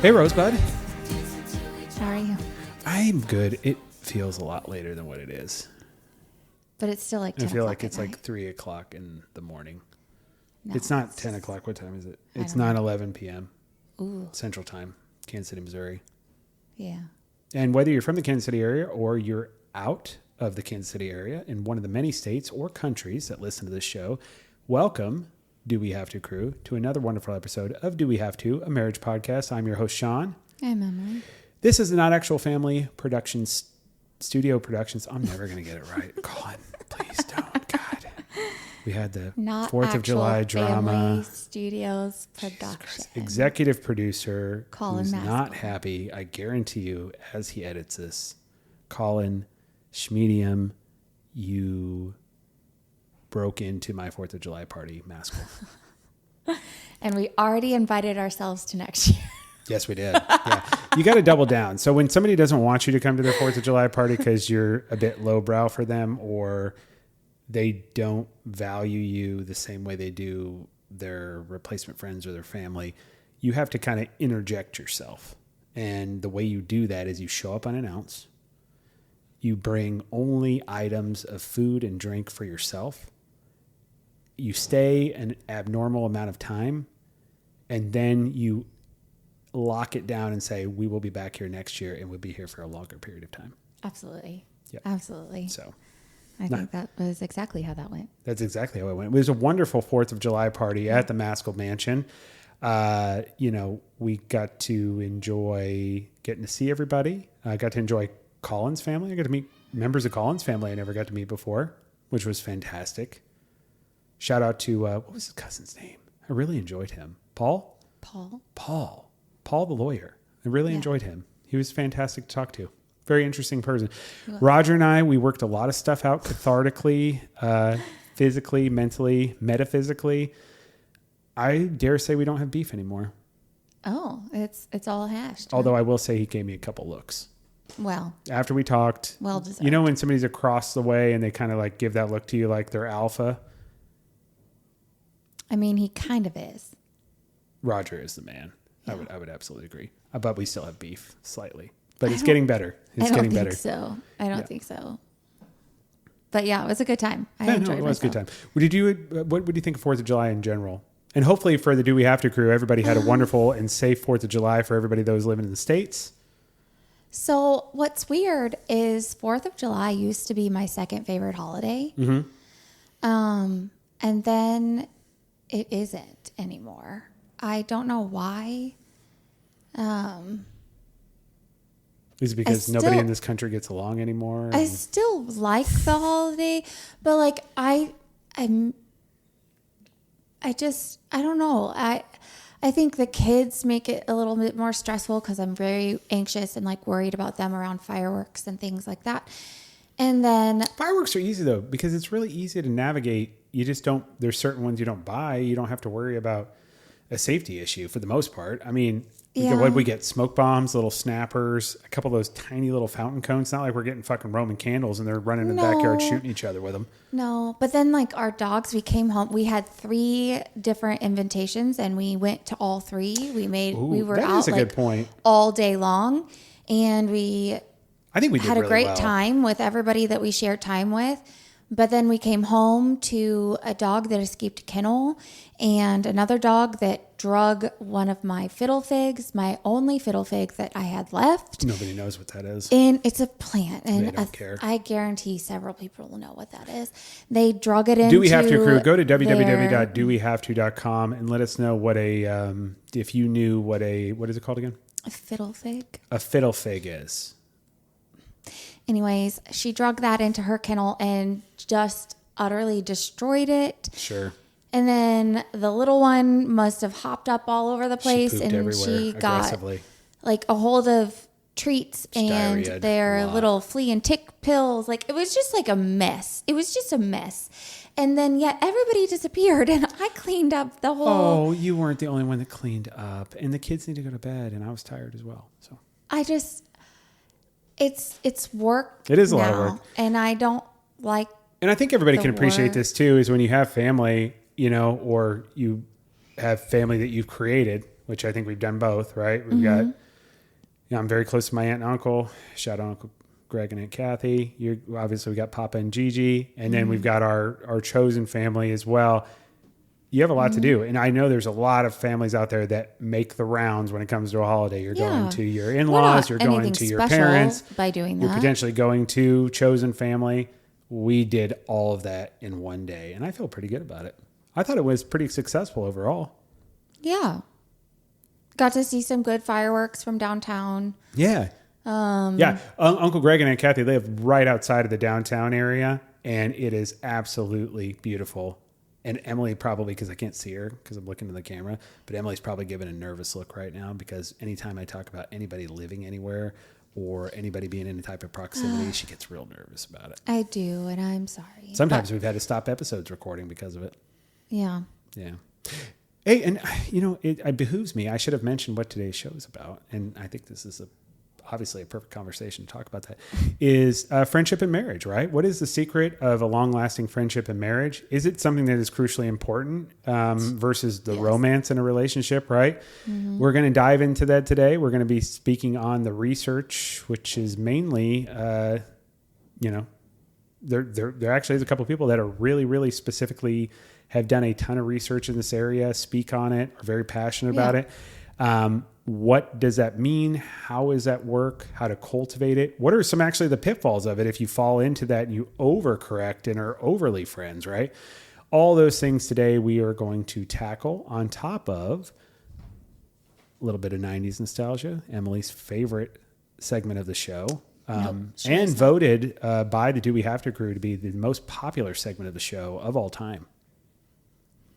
Hey, Rosebud. How are you? I'm good. It feels a lot later than what it is. But it's still like 10 I feel o'clock like it's at night. like 3 o'clock in the morning. No, it's not 10 o'clock. What time is it? I It's don't know. 9:11 p.m. Ooh, Central Time, Kansas City, Missouri. yeah. And whether you're from the Kansas City area or you're out of the Kansas City area in one of the many states or countries that listen to this show, welcome, Do We Have to crew, to another wonderful episode of Do We Have to, a marriage podcast. I'm your host, Sean. I'm Emily. This is the Not Actual Family Productions, Studio Productions. I'm never going to get it right. Colin, please don't. God. We had the Not 4th of July drama. Family Studios production. Executive producer Colin who's Maskell. not happy, I guarantee you, as he edits this. Colin Schmedium, you broke into my 4th of July party, Maskell. And we already invited ourselves to next year. Yes, we did. Yeah. You got to double down. So when somebody doesn't want you to come to their 4th of July party because you're a bit lowbrow for them, or they don't value you the same way they do their replacement friends or their family, you have to kind of interject yourself. And the way you do that is you show up unannounced. You bring only items of food and drink for yourself. You stay an abnormal amount of time, and then you lock it down and say, we will be back here next year, and we'll be here for a longer period of time. Absolutely. Yep. Absolutely. So I think that was exactly how that went. that's exactly how it went. It was a wonderful 4th of July party at the Maskell Mansion. We got to enjoy getting to see everybody. I got to enjoy Colin's family. I got to meet members of Colin's family I never got to meet before, which was fantastic. Shout out to, what was his cousin's name? I really enjoyed him. Paul the lawyer. I really enjoyed him. He was fantastic to talk to. Very interesting person. Roger and I, we worked a lot of stuff out cathartically, physically, mentally, metaphysically. I dare say we don't have beef anymore. Oh, it's all hashed. Although I will say he gave me a couple looks. Well, After we talked, well deserved. you know when somebody's across the way and they kind of like give that look to you like they're alpha? I mean, he kind of is. Roger is the man. Yeah. I would absolutely agree. But we still have beef slightly. But it's getting better. It's getting better. I don't think so. But yeah, it was a good time. I Yeah, enjoyed it was a myself. good time. What would you think of 4th of July in general? And hopefully for the Do We Have to crew, everybody had a wonderful and safe 4th of July for everybody that was living in the States. So what's weird is 4th of July used to be my second favorite holiday. Mm-hmm. And then it isn't anymore. I don't know why. Is it because nobody still- in this country gets along anymore? I still like the holiday, but like I don't know. I think the kids make it a little bit more stressful because I'm very anxious and like worried about them around fireworks and things like that. And then Fireworks are easy though, because it's really easy to navigate. You just don't, there's certain ones you don't buy. You don't have to worry about a safety issue for the most part. I mean, what we get? Smoke bombs, little snappers, a couple of those tiny little fountain cones. It's not like we're getting fucking Roman candles and they're running in the backyard shooting each other with them. No, but then like our dogs, we came home, we had 3 different invitations and we went to all 3. We were that out is a like good point. all day long, and I think we did had a really great well. time with everybody that we shared time with. But then we came home to a dog that escaped a kennel and another dog that drug one of my fiddle figs, my only fiddle fig that I had left. Nobody knows what that is. And it's a plant. And They don't care. I guarantee several people will know what that is. They drug it into Do We Have to crew? Go to their- www.dowehavето.com and let us know what if you knew what is it called again? A fiddle fig. A fiddle fig is. Anyways, she drug that into her kennel and just utterly destroyed it. Sure. And then the little one must have hopped up all over the place, She pooped and everywhere she got aggressively. like a hold of treats and diarrhea'd their a lot. little flea and tick pills. Like it was just like a mess. It was just a mess. And then yet everybody disappeared, and I cleaned up the whole. Oh, you weren't the only one that cleaned up, and the kids need to go to bed, and I was tired as well. So I just, it's work. It is a lot of now, work. and I don't like. And I think everybody The can appreciate work. this too, is when you have family, or you have family that you've created, which I think we've done both, right? We've got, I'm very close to my aunt and uncle. Shout out Uncle Greg and Aunt Kathy. Obviously we got Papa and Gigi, and then we've got our chosen family as well. You have a lot to do. And I know there's a lot of families out there that make the rounds when it comes to a holiday. You're going to your in-laws, you're going to your parents. By doing that. You're potentially going to chosen family. We did all of that in one day, and I feel pretty good about it. I thought it was pretty successful overall. Yeah. Got to see some good fireworks from downtown. Yeah. Uncle Greg and Aunt Kathy live right outside of the downtown area, and it is absolutely beautiful. And Emily probably, because I can't see her because I'm looking to the camera, but Emily's probably giving a nervous look right now because anytime I talk about anybody living anywhere or anybody being in any type of proximity, she gets real nervous about it. I do, and I'm sorry. Sometimes we've had to stop episodes recording because of it. Yeah. Yeah. Hey, and it behooves me. I should have mentioned what today's show is about. And I think this is obviously a perfect conversation to talk about that, is friendship and marriage, right? What is the secret of a long-lasting friendship and marriage? Is it something that is crucially important versus the romance in a relationship, right? Mm-hmm. We're going to dive into that today. We're going to be speaking on the research, which is mainly, there actually is a couple of people that are really, really specifically have done a ton of research in this area, speak on it, are very passionate about it. What does that mean? How does that work? How to cultivate it? What are some actually the pitfalls of it if you fall into that and you overcorrect and are overly friends, right? All those things today we are going to tackle on top of a little bit of 90s nostalgia, Emily's favorite segment of the show, and voted by the Do We Have to crew to be the most popular segment of the show of all time.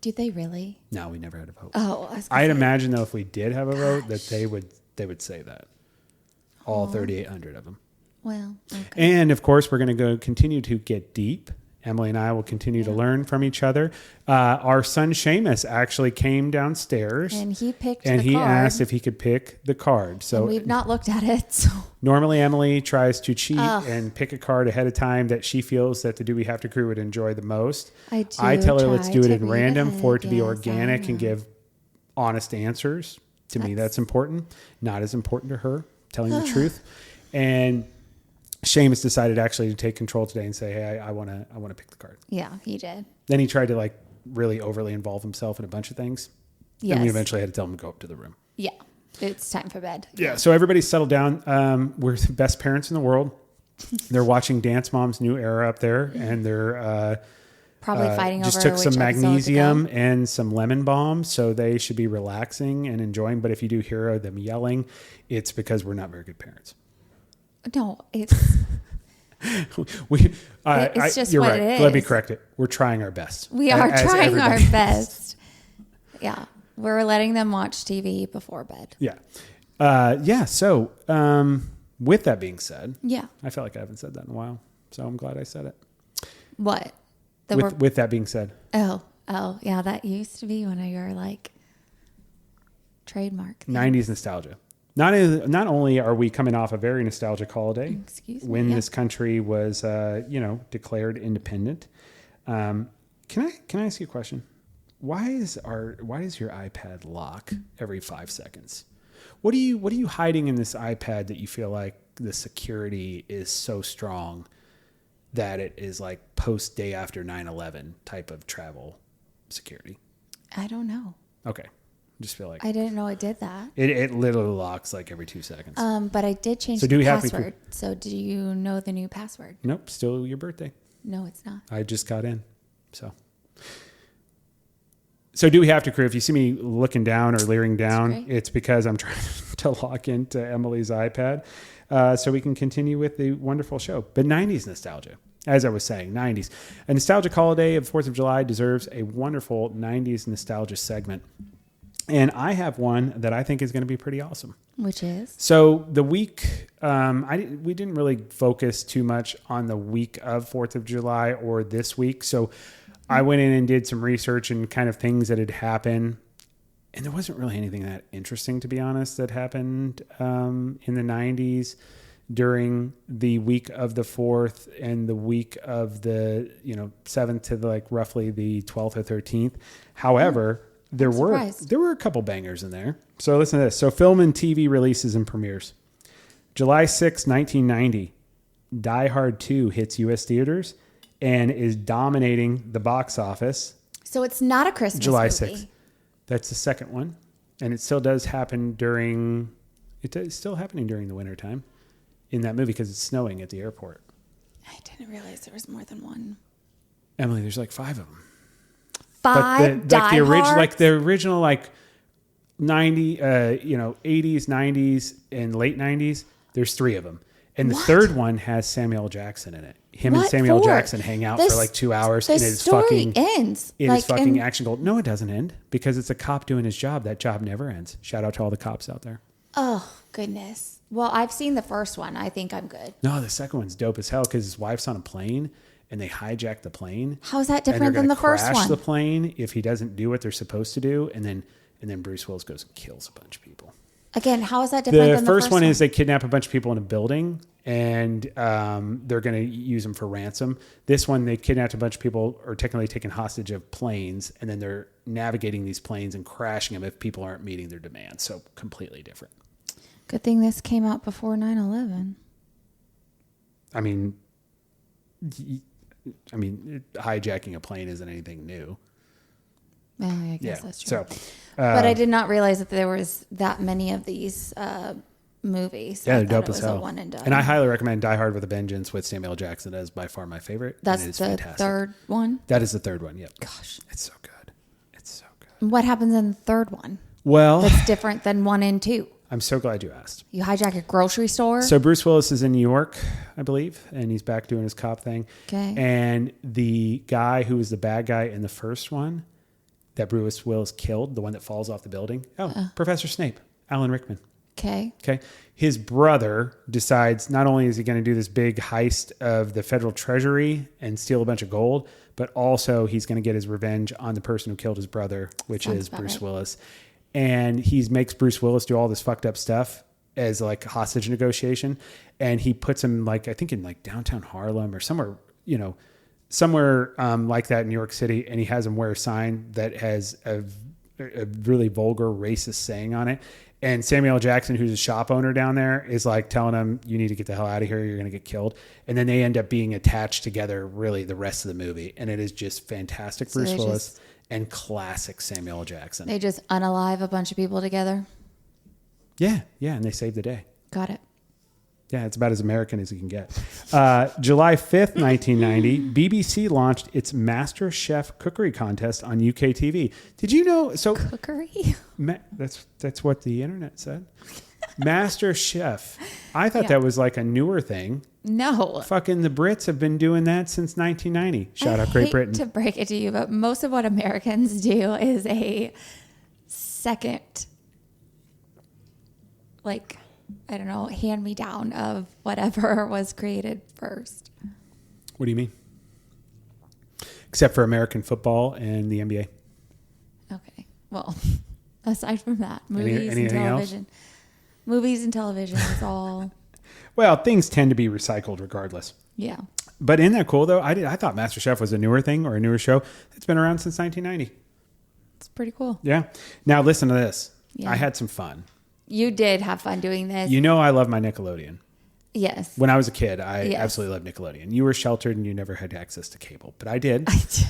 Did they really? No, we never had a vote. Oh, I'd imagine though if we did have a vote that they would say that. All 3,800 of them. Well, okay. And of course, we're going to continue to get deep. Emily and I will continue to learn from each other. Our son Seamus actually came downstairs and he picked and the he card. asked if he could pick the card. So and we've not looked at it. So. Normally Emily tries to cheat and pick a card ahead of time that she feels that the Do We Have to crew would enjoy the most. I tell her let's do it in random for it to be organic and give honest answers. To me, that's important. Not as important to her, telling the truth. And Seamus decided actually to take control today and say, "Hey, I want to pick the card." Yeah, he did. Then he tried to really overly involve himself in a bunch of things. Yes. And we eventually had to tell him to go up to the room. Yeah, it's time for bed. Yeah, so everybody's settled down. We're the best parents in the world. They're watching Dance Mom's New Era up there, and they're probably fighting just over took some magnesium and some lemon balm, so they should be relaxing and enjoying. But if you do hear them yelling, it's because we're not very good parents. No, it's it's just you're what right. it is. Let me correct it. We're trying our best. We are trying our best. Yeah, we're letting them watch TV before bed. Yeah. So, with that being said, I feel like I haven't said that in a while, so I'm glad I said it. What? With that being said. Oh, yeah. That used to be one of your trademark things. 90s nostalgia. Not only are we coming off a very nostalgic holiday when this country was, declared independent. Can I ask you a question? Why does your iPad lock every 5 seconds? What are you hiding in this iPad that you feel like the security is so strong that it is like post day after 9/11 type of travel security? I don't know. Okay. Just feel like I didn't know it did that. It literally locks like every 2 seconds. But I did change the password. So do you know the new password? Nope. Still your birthday. No, it's not. I just got in. So Do We Have to crew? If you see me looking down or leering down, it's because I'm trying to lock into Emily's iPad so we can continue with the wonderful show. But 90s nostalgia. As I was saying, 90s. A nostalgic holiday of 4th of July deserves a wonderful 90s nostalgia segment. And I have one that I think is going to be pretty awesome. Which is? So the week, we didn't really focus too much on the week of 4th of July or this week. So I went in and did some research and kind of things that had happened. And there wasn't really anything that interesting, to be honest, that happened in the 90s during the week of the 4th and the week of the 7th to roughly the 12th or 13th. However, there were a couple bangers in there. So listen to this. So film and TV releases and premieres. July 6, 1990, Die Hard 2 hits U.S. theaters and is dominating the box office. So it's not a Christmas July movie. 6th. That's the second one. And it still does happen during the wintertime in that movie because it's snowing at the airport. I didn't realize there was more than one. Emily, there's like 5 of them. The original like 80s, 90s, and late 90s. There's 3 of them, and the third one has Samuel L. Jackson in it. Him and Samuel Jackson hang out for like 2 hours, and it's fucking ends. It is fucking action gold. No, it doesn't end because it's a cop doing his job. That job never ends. Shout out to all the cops out there. Oh goodness. Well, I've seen the first one. I think I'm good. No, the second one's dope as hell because his wife's on a plane. And they hijack the plane. How is that different than the first one? Crash the plane if he doesn't do what they're supposed to do, and then Bruce Willis goes and kills a bunch of people. Again, how is that different than the first one? Is they kidnap a bunch of people in a building, and they're going to use them for ransom. This one, they kidnapped a bunch of people, or technically taken hostage of planes, and then they're navigating these planes and crashing them if people aren't meeting their demands. So completely different. Good thing this came out before 9/11. I mean, hijacking a plane isn't anything new. Well, I guess that's true. So, but I did not realize that there was that many of these movies. Yeah, they're dope as hell. One and done. And I highly recommend Die Hard with a Vengeance with Samuel Jackson. That is by far my favorite. That's the fantastic. Third one? That is the third one, yep. Gosh. It's so good. It's so good. What happens in the third one? Well, that's different than 1 and 2. I'm so glad you asked. You hijack a grocery store? So Bruce Willis is in New York, I believe, and he's back doing his cop thing. Okay. And the guy who was the bad guy in the first one that Bruce Willis killed, the one that falls off the building. Oh, Professor Snape, Alan Rickman. Okay. Okay. His brother decides not only is he going to do this big heist of the federal treasury and steal a bunch of gold, but also he's going to get his revenge on the person who killed his brother, which is Bruce Willis. And he makes Bruce Willis do all this fucked up stuff as like hostage negotiation. And he puts him like, I think in like downtown Harlem or somewhere, somewhere like that in New York City. And he has him wear a sign that has a really vulgar racist saying on it. And Samuel L. Jackson, who's a shop owner down there, is like telling him, you need to get the hell out of here. You're going to get killed. And then they end up being attached together really the rest of the movie. And it is just fantastic. Bruce Willis and classic Samuel L. Jackson. They just unalive a bunch of people together. Yeah. Yeah. And they save the day. Got it. Yeah. It's about as American as you can get. July 5th, 1990, BBC launched its Master Chef cookery contest on UK TV. Did you know? So cookery? That's what the internet said. Master Chef. I thought that was like a newer thing. No. Fucking the Brits have been doing that since 1990. Shout out Great Britain. I hate to break it to you, but most of what Americans do is a second, like, I don't know, hand-me-down of whatever was created first. What do you mean? Except for American football and the NBA. Okay. Well, aside from that, movies and television. Else? Movies and television is all... Well, things tend to be recycled regardless. Yeah. But isn't that cool, though? I thought MasterChef was a newer thing or a newer show. It's been around since 1990. It's pretty cool. Yeah. Now, listen to this. Yeah. I had some fun. You did have fun doing this. You know I love my Nickelodeon. Yes. When I was a kid, I absolutely loved Nickelodeon. You were sheltered and you never had access to cable, but I did. I did.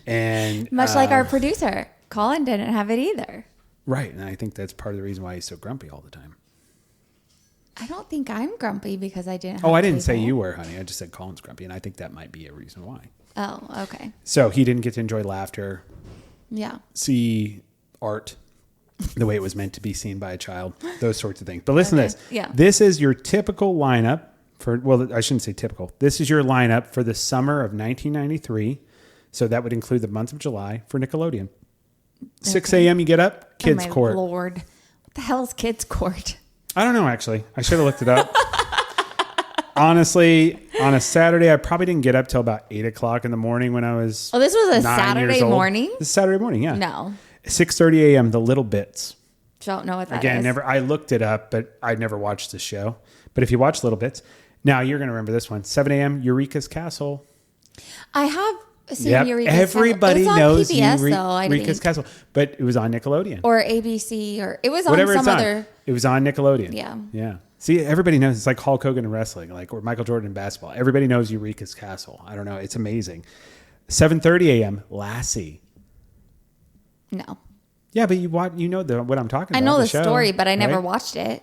And much like our producer, Colin didn't have it either. Right. And I think that's part of the reason why he's so grumpy all the time. I don't think I'm grumpy because I didn't have I didn't cable. say you were, honey. I just said Colin's grumpy, and I think that might be a reason why. Oh, okay. So he didn't get to enjoy laughter. Yeah. See art the way it was meant to be seen by a child. Those sorts of things. But listen to this. Yeah. This is your typical lineup for, well, I shouldn't say typical. This is your lineup for the summer of 1993. So that would include the month of July for Nickelodeon. 6 a.m. you get up, Kids Court. Lord. What the hell is Kids Court? I don't know, actually. I should have looked it up. Honestly, on a Saturday, I probably didn't get up till about 8 o'clock in the morning when I was Oh, this was a 9 Saturday years old. morning? This is Saturday morning, yeah. No. 6:30 a.m., The Little Bits. Don't know what that Again, is. I looked it up, but I never watched the show. But if you watch Little Bits, now you're going to remember this one. 7 a.m., Eureka's Castle. I have Seeing Eureka's Everybody Castle. knows It was on PBS, though, I Eureka's think. Castle, but it was on Nickelodeon. Or ABC, or it was on Whatever some it's on. other. It was on Nickelodeon. Yeah. Yeah. See, everybody knows. It's like Hulk Hogan in wrestling, like, or Michael Jordan in basketball. Everybody knows Eureka's Castle. I don't know. It's amazing. 7:30 a.m. Lassie. No. Yeah, but you know what I'm talking about. I know the show, story, but I never right? watched it.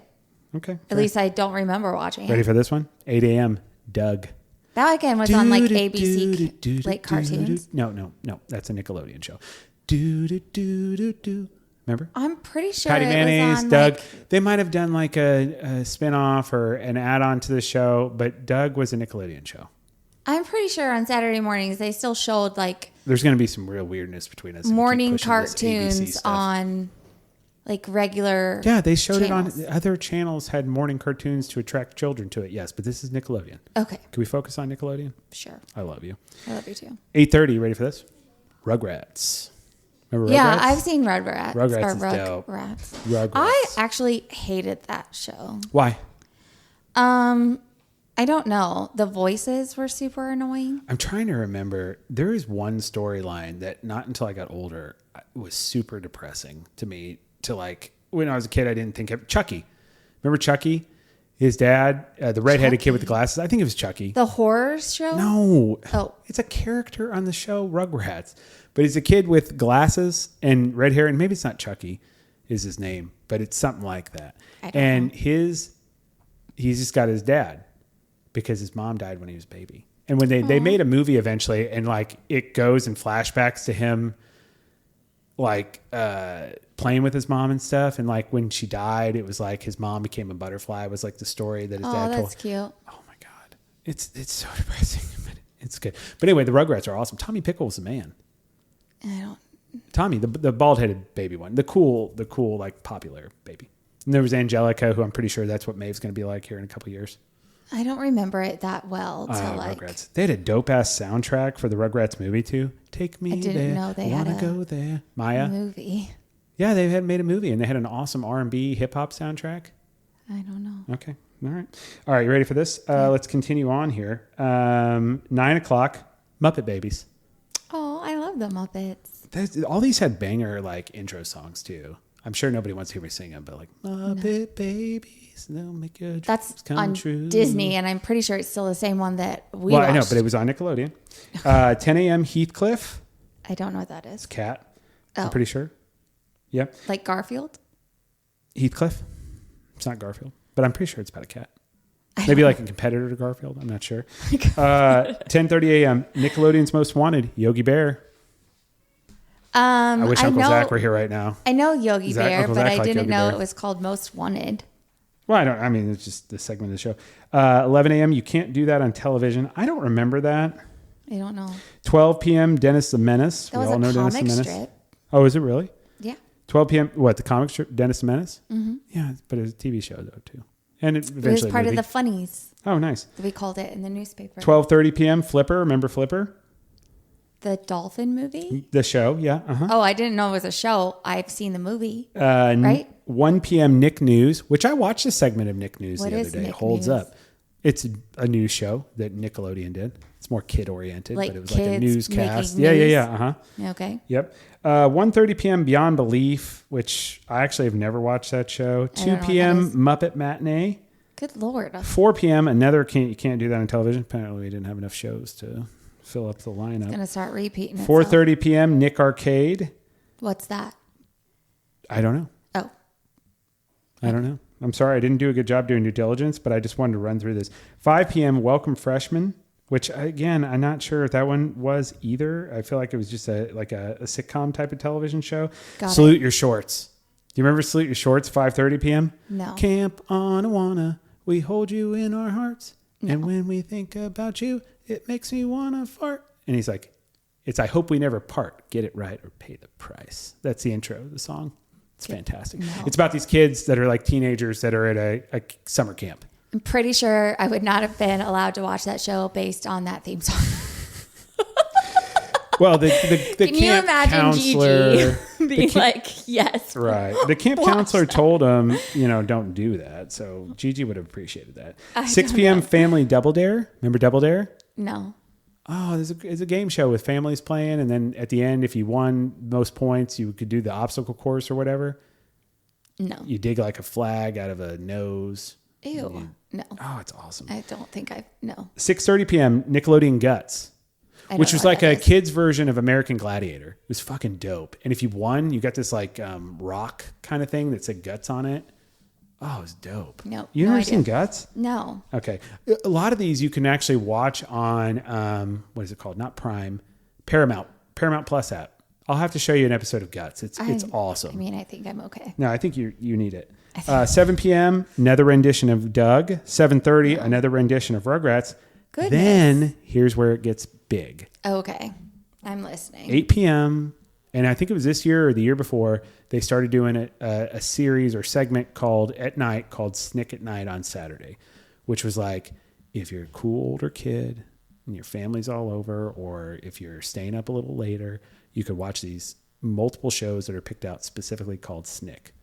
Okay. At least I don't remember watching Ready it. for this one? 8 a.m. Doug. That again was on like ABC, like cartoons. No. That's a Nickelodeon show. Remember? I'm pretty sure Patty it Mayonnaise, was on Doug. like, They might have done like a spin-off or an add-on to the show, but Doug was a Nickelodeon show. I'm pretty sure on Saturday mornings they still showed like There's going to be some real weirdness between us. if we keep morning pushing this ABC cartoons stuff. on like regular. Yeah, they showed channels. it on other channels. Had morning cartoons to attract children to it. Yes, but this is Nickelodeon. Okay, Can we focus on Nickelodeon? sure. I love you. I love you too. 8:30. Ready for this? Rugrats. Remember Rugrats? Yeah, I've seen Rugrats. Rugrats is dope. Rugrats. Rugrats. I actually hated that show. Why? I don't know. The voices were super annoying. I'm trying to remember. There is one storyline that not until I got older was super depressing to me. To like when I was a kid, I didn't think of Chucky. Remember Chucky? His dad, the redheaded kid with the glasses. I think it was Chucky. The horror show? No. Oh. It's a character on the show Rugrats. But he's a kid with glasses and red hair. And maybe it's not Chucky is his name, but it's something like that. I don't And know. he's just got his dad because his mom died when he was a baby. And when they made a movie eventually and like it goes in flashbacks to him like playing with his mom and stuff. And like when she died, it was like his mom became a butterfly was like the story that his dad told. That's cute. Oh my God. It's so depressing, but it's good. But anyway, the Rugrats are awesome. Tommy Pickle's the man. I don't. Tommy, the bald-headed baby one, the cool, like popular baby. And there was Angelica, who I'm pretty sure that's what Maeve's going to be like here in a couple years. I don't remember it that well. To like, Rugrats. They had a dope-ass soundtrack for the Rugrats movie too. Take me I didn't there. know they had Wanna a go there. Maya. movie. Yeah, they had made a movie and they had an awesome R&B hip-hop soundtrack. I don't know. Okay. All right. You ready for this? Let's continue on here. 9 o'clock, Muppet Babies. Oh, I love the Muppets. All these had banger like intro songs too. I'm sure nobody wants to hear me sing them, but like Muppet Babies, they'll make your dreams That's come on true. Disney, and I'm pretty sure it's still the same one that we Well, watched. I know, but it was on Nickelodeon. 10 a.m. Heathcliff. I don't know what that is. Cat. Oh. I'm pretty sure. Yep. Like Garfield? Heathcliff. It's not Garfield, but I'm pretty sure it's about a cat. Maybe like a competitor to Garfield. I'm not sure. 10:30 a.m. Nickelodeon's Most Wanted. Yogi Bear. I wish Uncle Zach were here right now. I know Yogi Bear, Uncle but Zach I liked didn't Yogi know Bear. it was called Most Wanted. Well, I mean, it's just the segment of the show. 11 a.m. You can't do that on television. I don't remember that. I don't know. 12 p.m. Dennis the Menace. That We was all a know Dennis comic the Menace. strip. Oh, is it really? Yeah. 12 p.m. What, the comic strip Dennis the Menace? Mm-hmm. Yeah, but it was a TV show though too, and it It eventually was part of movie. the funnies Oh, nice. that we called it in the newspaper. 12:30 p.m. Flipper. Remember Flipper? The dolphin movie? The show. Yeah. Uh-huh. Oh, I didn't know it was a show. I've seen the movie. Right? 1 p.m. Nick News, which I watched a segment of Nick News What the other is day. Nick Holds News? up. It's a news show that Nickelodeon did. It's more kid oriented, Like but it was like a kids newscast. making news? Yeah. Uh-huh. Okay. Yep. 1:30 p.m. Beyond Belief, which I actually have never watched that show. 2 don't know what that p.m. is. Muppet Matinee. Good Lord. 4 p.m. another you can't do that on television. Apparently, we didn't have enough shows to fill up the lineup. Going to start repeating it. 4:30 p.m. Nick Arcade. What's that? I don't know. Oh. I don't know. I'm sorry, I didn't do a good job doing due diligence, but I just wanted to run through this. 5 p.m. Welcome Freshman, which again, I'm not sure if that one was either. I feel like it was just a sitcom type of television show. Got Salute Your Shorts. Do you remember Salute Your Shorts? 5:30 p.m. No. Camp on Awana, we hold you in our hearts, and when we think about you, it makes me wanna fart. And he's like, "It's I hope we never part. Get it right or pay the price." That's the intro of the song. It's fantastic. No. It's about these kids that are like teenagers that are at a summer camp. I'm pretty sure I would not have been allowed to watch that show based on that theme song. Well, the Can you camp imagine counselor, Gigi being like, yes. right? The camp Watch counselor that. told him, don't do that. So Gigi would have appreciated that. I 6 don't p.m. know. Family Double Dare. Remember Double Dare? No. oh, it's a game show with families playing, and then at the end, if you won most points, you could do the obstacle course or whatever. No. You dig like a flag out of a nose. Ew. No. Oh, it's awesome. I don't think no. 6:30 p.m. Nickelodeon Guts, which was like a kid's version of American Gladiator. It was fucking dope. And if you won, you got this like rock kind of thing that said Guts on it. Oh, it was dope. No. You never seen Guts? No. Okay. A lot of these you can actually watch on, what is it called? Not Prime, Paramount Plus app. I'll have to show you an episode of Guts. It's awesome. I mean, I think I'm okay. No, I think you need it. 7 p.m., another rendition of Doug. 7:30, another rendition of Rugrats. Goodness. Then here's where it gets big. Okay. I'm listening. 8 p.m., and I think it was this year or the year before, they started doing a series or segment called Snick at Night on Saturday, which was like, if you're a cool older kid and your family's all over, or if you're staying up a little later, you could watch these multiple shows that are picked out specifically called Snick.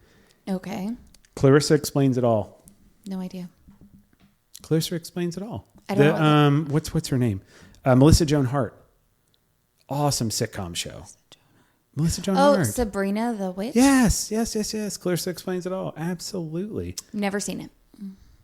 Okay. Clarissa Explains It All. No idea. Clarissa Explains It All. I don't know. What's her name? Melissa Joan Hart. Awesome sitcom show. Melissa Joan Hart. Oh, Sabrina the Witch? Yes. Clarissa Explains It All. Absolutely. Never seen it.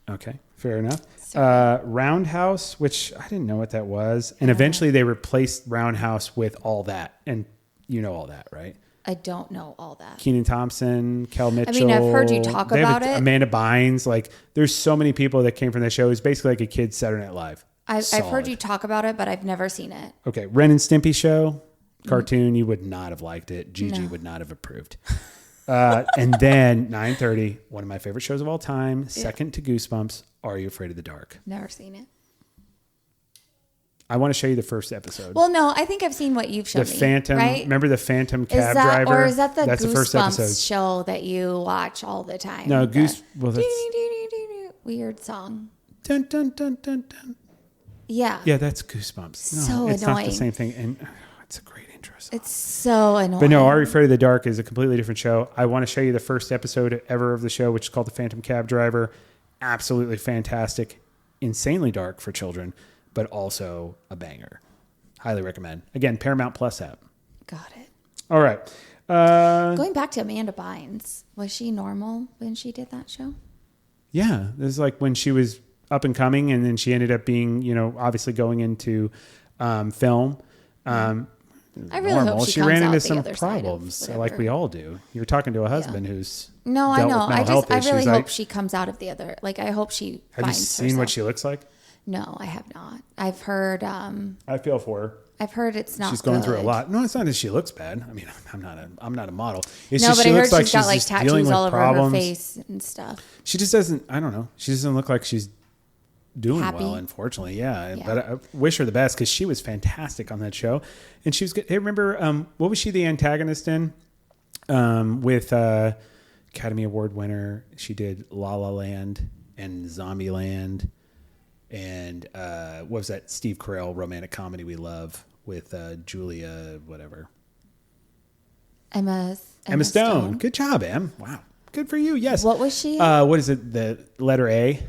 Okay, fair enough. Roundhouse, which I didn't know what that was. And eventually they replaced Roundhouse with All That. And you know All That, right? I don't know all that. Kenan Thompson, Kel Mitchell. I mean, I've heard you talk about it. Amanda Bynes. Like, there's so many people that came from the show. It's basically like a kid's Saturday Night Live. I've heard you talk about it, but I've never seen it. Okay, Ren and Stimpy show, cartoon. You would not have liked it. Gigi would not have approved. And then 9:30, one of my favorite shows of all time, second to Goosebumps, Are You Afraid of the Dark? Never seen it. I want to show you the first episode. Well, no, I think I've seen what you've shown me. The Phantom, right? Remember the Phantom cab driver? Or is that the That's the first episode. Goosebumps show that you watch all the time? No, that's... Weird song. Dun, dun, dun, dun, dun. Yeah. Yeah, that's Goosebumps. No, so it's annoying. not the same thing. And it's a great intro song. It's so annoying. But no, Are You Afraid of the Dark is a completely different show. I want to show you the first episode ever of the show, which is called The Phantom Cab Driver. Absolutely fantastic. Insanely dark for children, but also a banger. Highly recommend. Again, Paramount Plus app. Got it. All right. Going back to Amanda Bynes, was she normal when she did that show? Yeah. This is like when she was up and coming, and then she ended up being, obviously going into film. I really hope she ran into out some the other problems, like we all do. You're talking to a husband who's no, I know. I really hope she comes out of the other. Like, I hope she. Have you seen what she looks like? No, I have not. I've heard. I feel for her. I've heard it's not. She's going through a lot. No, it's not that she looks bad. I mean, I'm not a model. It's no, just but she I heard looks like she's got like just dealing tattoos with all over problems. her face and stuff. She just doesn't. I don't know. She doesn't look like she's doing Happy. well, unfortunately. Yeah, but I wish her the best because she was fantastic on that show, and she was good. Hey, remember what was she the antagonist in? With Academy Award winner, she did La La Land and Zombieland, and what was that Steve Carell romantic comedy we love with Julia whatever. Emma Stone. Good job, Em. Wow, good for you. Yes. What was she? What is it? The letter A.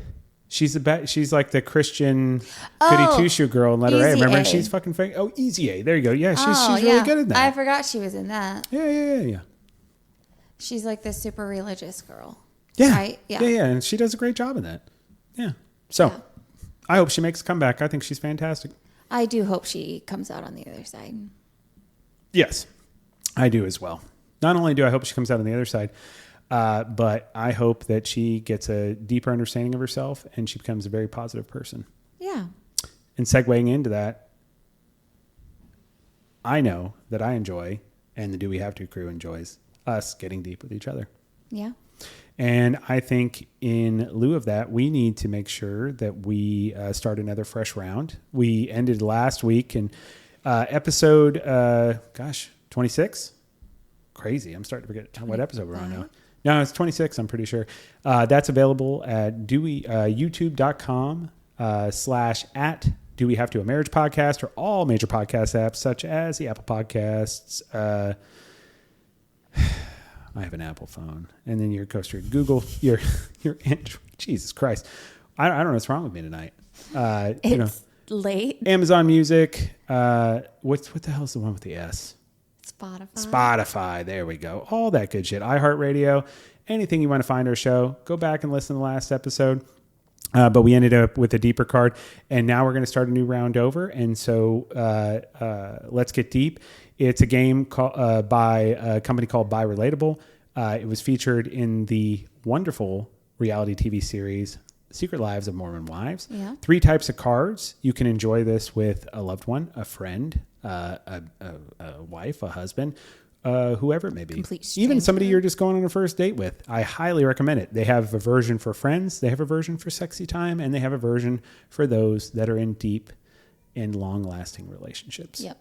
She's like the Christian goody two shoe girl in letter A. Remember, she's fucking fake. Oh, Easy A. There you go. Yeah, she's really good at that. I forgot she was in that. Yeah. She's like this super religious girl. Yeah. Right? Yeah. And she does a great job in that. Yeah. So I hope she makes a comeback. I think she's fantastic. I do hope she comes out on the other side. Yes, I do as well. Not only do I hope she comes out on the other side, but I hope that she gets a deeper understanding of herself and she becomes a very positive person. Yeah. And segueing into that, I know that I enjoy, and the Do We Have To crew enjoys, us getting deep with each other. Yeah. And I think in lieu of that, we need to make sure that we start another fresh round. We ended last week in episode, 26? Crazy. I'm starting to forget what episode we're on now. No, it's 26, I'm pretty sure. That's available at youtube.com / Do We Have To, a marriage podcast, or all major podcast apps such as the Apple Podcasts. I have an Apple phone, and then your coaster, Google, your Android. Jesus Christ, I don't know what's wrong with me tonight. It's late. Amazon Music, What the hell's the one with the S? Spotify. There we go. All that good shit. iHeartRadio. Anything you want to find our show, go back and listen to the last episode. But we ended up with a deeper card, and now we're going to start a new round over. And so let's get deep. It's a game by a company called Buy Relatable. It was featured in the wonderful reality TV series Secret Lives of Mormon Wives. Yeah. 3 types of cards. You can enjoy this with a loved one, a friend, a wife, a husband, whoever it may be. Even somebody you're just going on a first date with. I highly recommend it. They have a version for friends, they have a version for sexy time, and they have a version for those that are in deep and long-lasting relationships. Yep.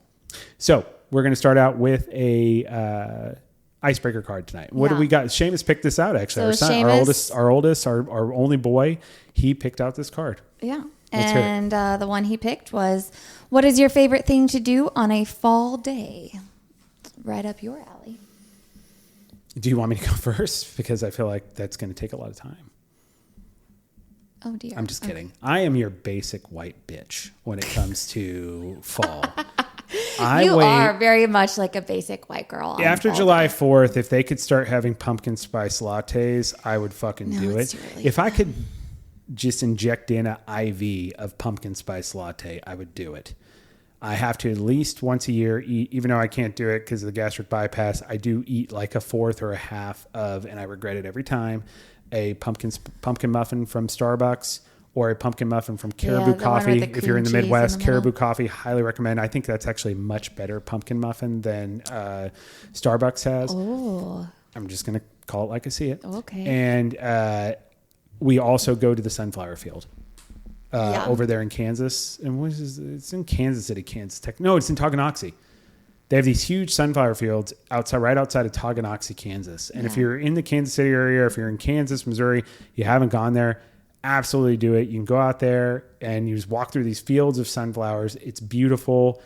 So we're going to start out with a icebreaker card tonight. What do we got? Seamus picked this out, actually. So our oldest, our only boy, he picked out this card. Yeah. And the one he picked was, what is your favorite thing to do on a fall day? Right up your alley. Do you want me to go first? Because I feel like that's going to take a lot of time. Oh, dear. I'm just kidding. I am your basic white bitch when it comes to fall. You are very much like a basic white girl. After July 4th, if they could start having pumpkin spice lattes, I would fucking do it. Really if I could just inject in an IV of pumpkin spice latte, I would do it. I have to at least once a year eat, even though I can't do it because of the gastric bypass, I do eat like a fourth or a half of, and I regret it every time, a pumpkin muffin from Starbucks or a pumpkin muffin from Caribou Coffee. If you're in the Midwest, Caribou Coffee, highly recommend. I think that's actually a much better pumpkin muffin than Starbucks has. Oh. I'm just going to call it like I see it. Okay. And we also go to the sunflower field. Over there in Kansas. And it's in Kansas City, Kansas Tech. No, it's in Tonganoxie. They have these huge sunflower fields right outside of Tonganoxie, Kansas. And if you're in the Kansas City area, or if you're in Kansas, Missouri, you haven't gone there, absolutely do it. You can go out there and you just walk through these fields of sunflowers. It's beautiful.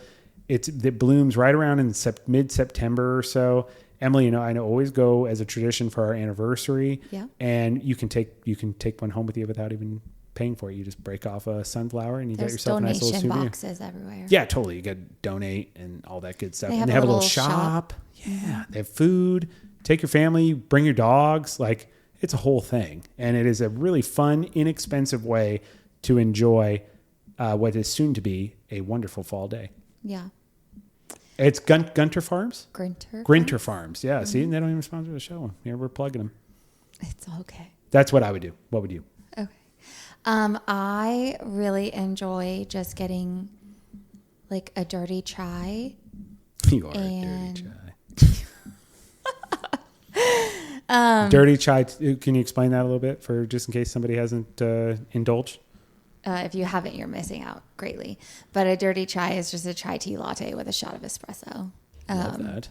It blooms right around in mid-September or so. Emily, I know always go as a tradition for our anniversary. Yeah. And you can take one home with you without even paying for it. You just break off a sunflower and you got yourself a nice little souvenir. Donation boxes everywhere. Yeah, totally. You got to donate and all that good stuff. They have a little shop. Yeah. They have food. Take your family, bring your dogs. Like, it's a whole thing. And it is a really fun, inexpensive way to enjoy what is soon to be a wonderful fall day. Yeah. It's Gunter Farms? Grinter Farms. Yeah. Mm-hmm. See, they don't even sponsor the show. Here, we're plugging them. It's okay. That's what I would do. What would you? Okay. I really enjoy just getting like a dirty chai. You are a dirty chai. Dirty chai. Can you explain that a little bit for just in case somebody hasn't indulged? If you haven't, you're missing out greatly. But a dirty chai is just a chai tea latte with a shot of espresso. Love that.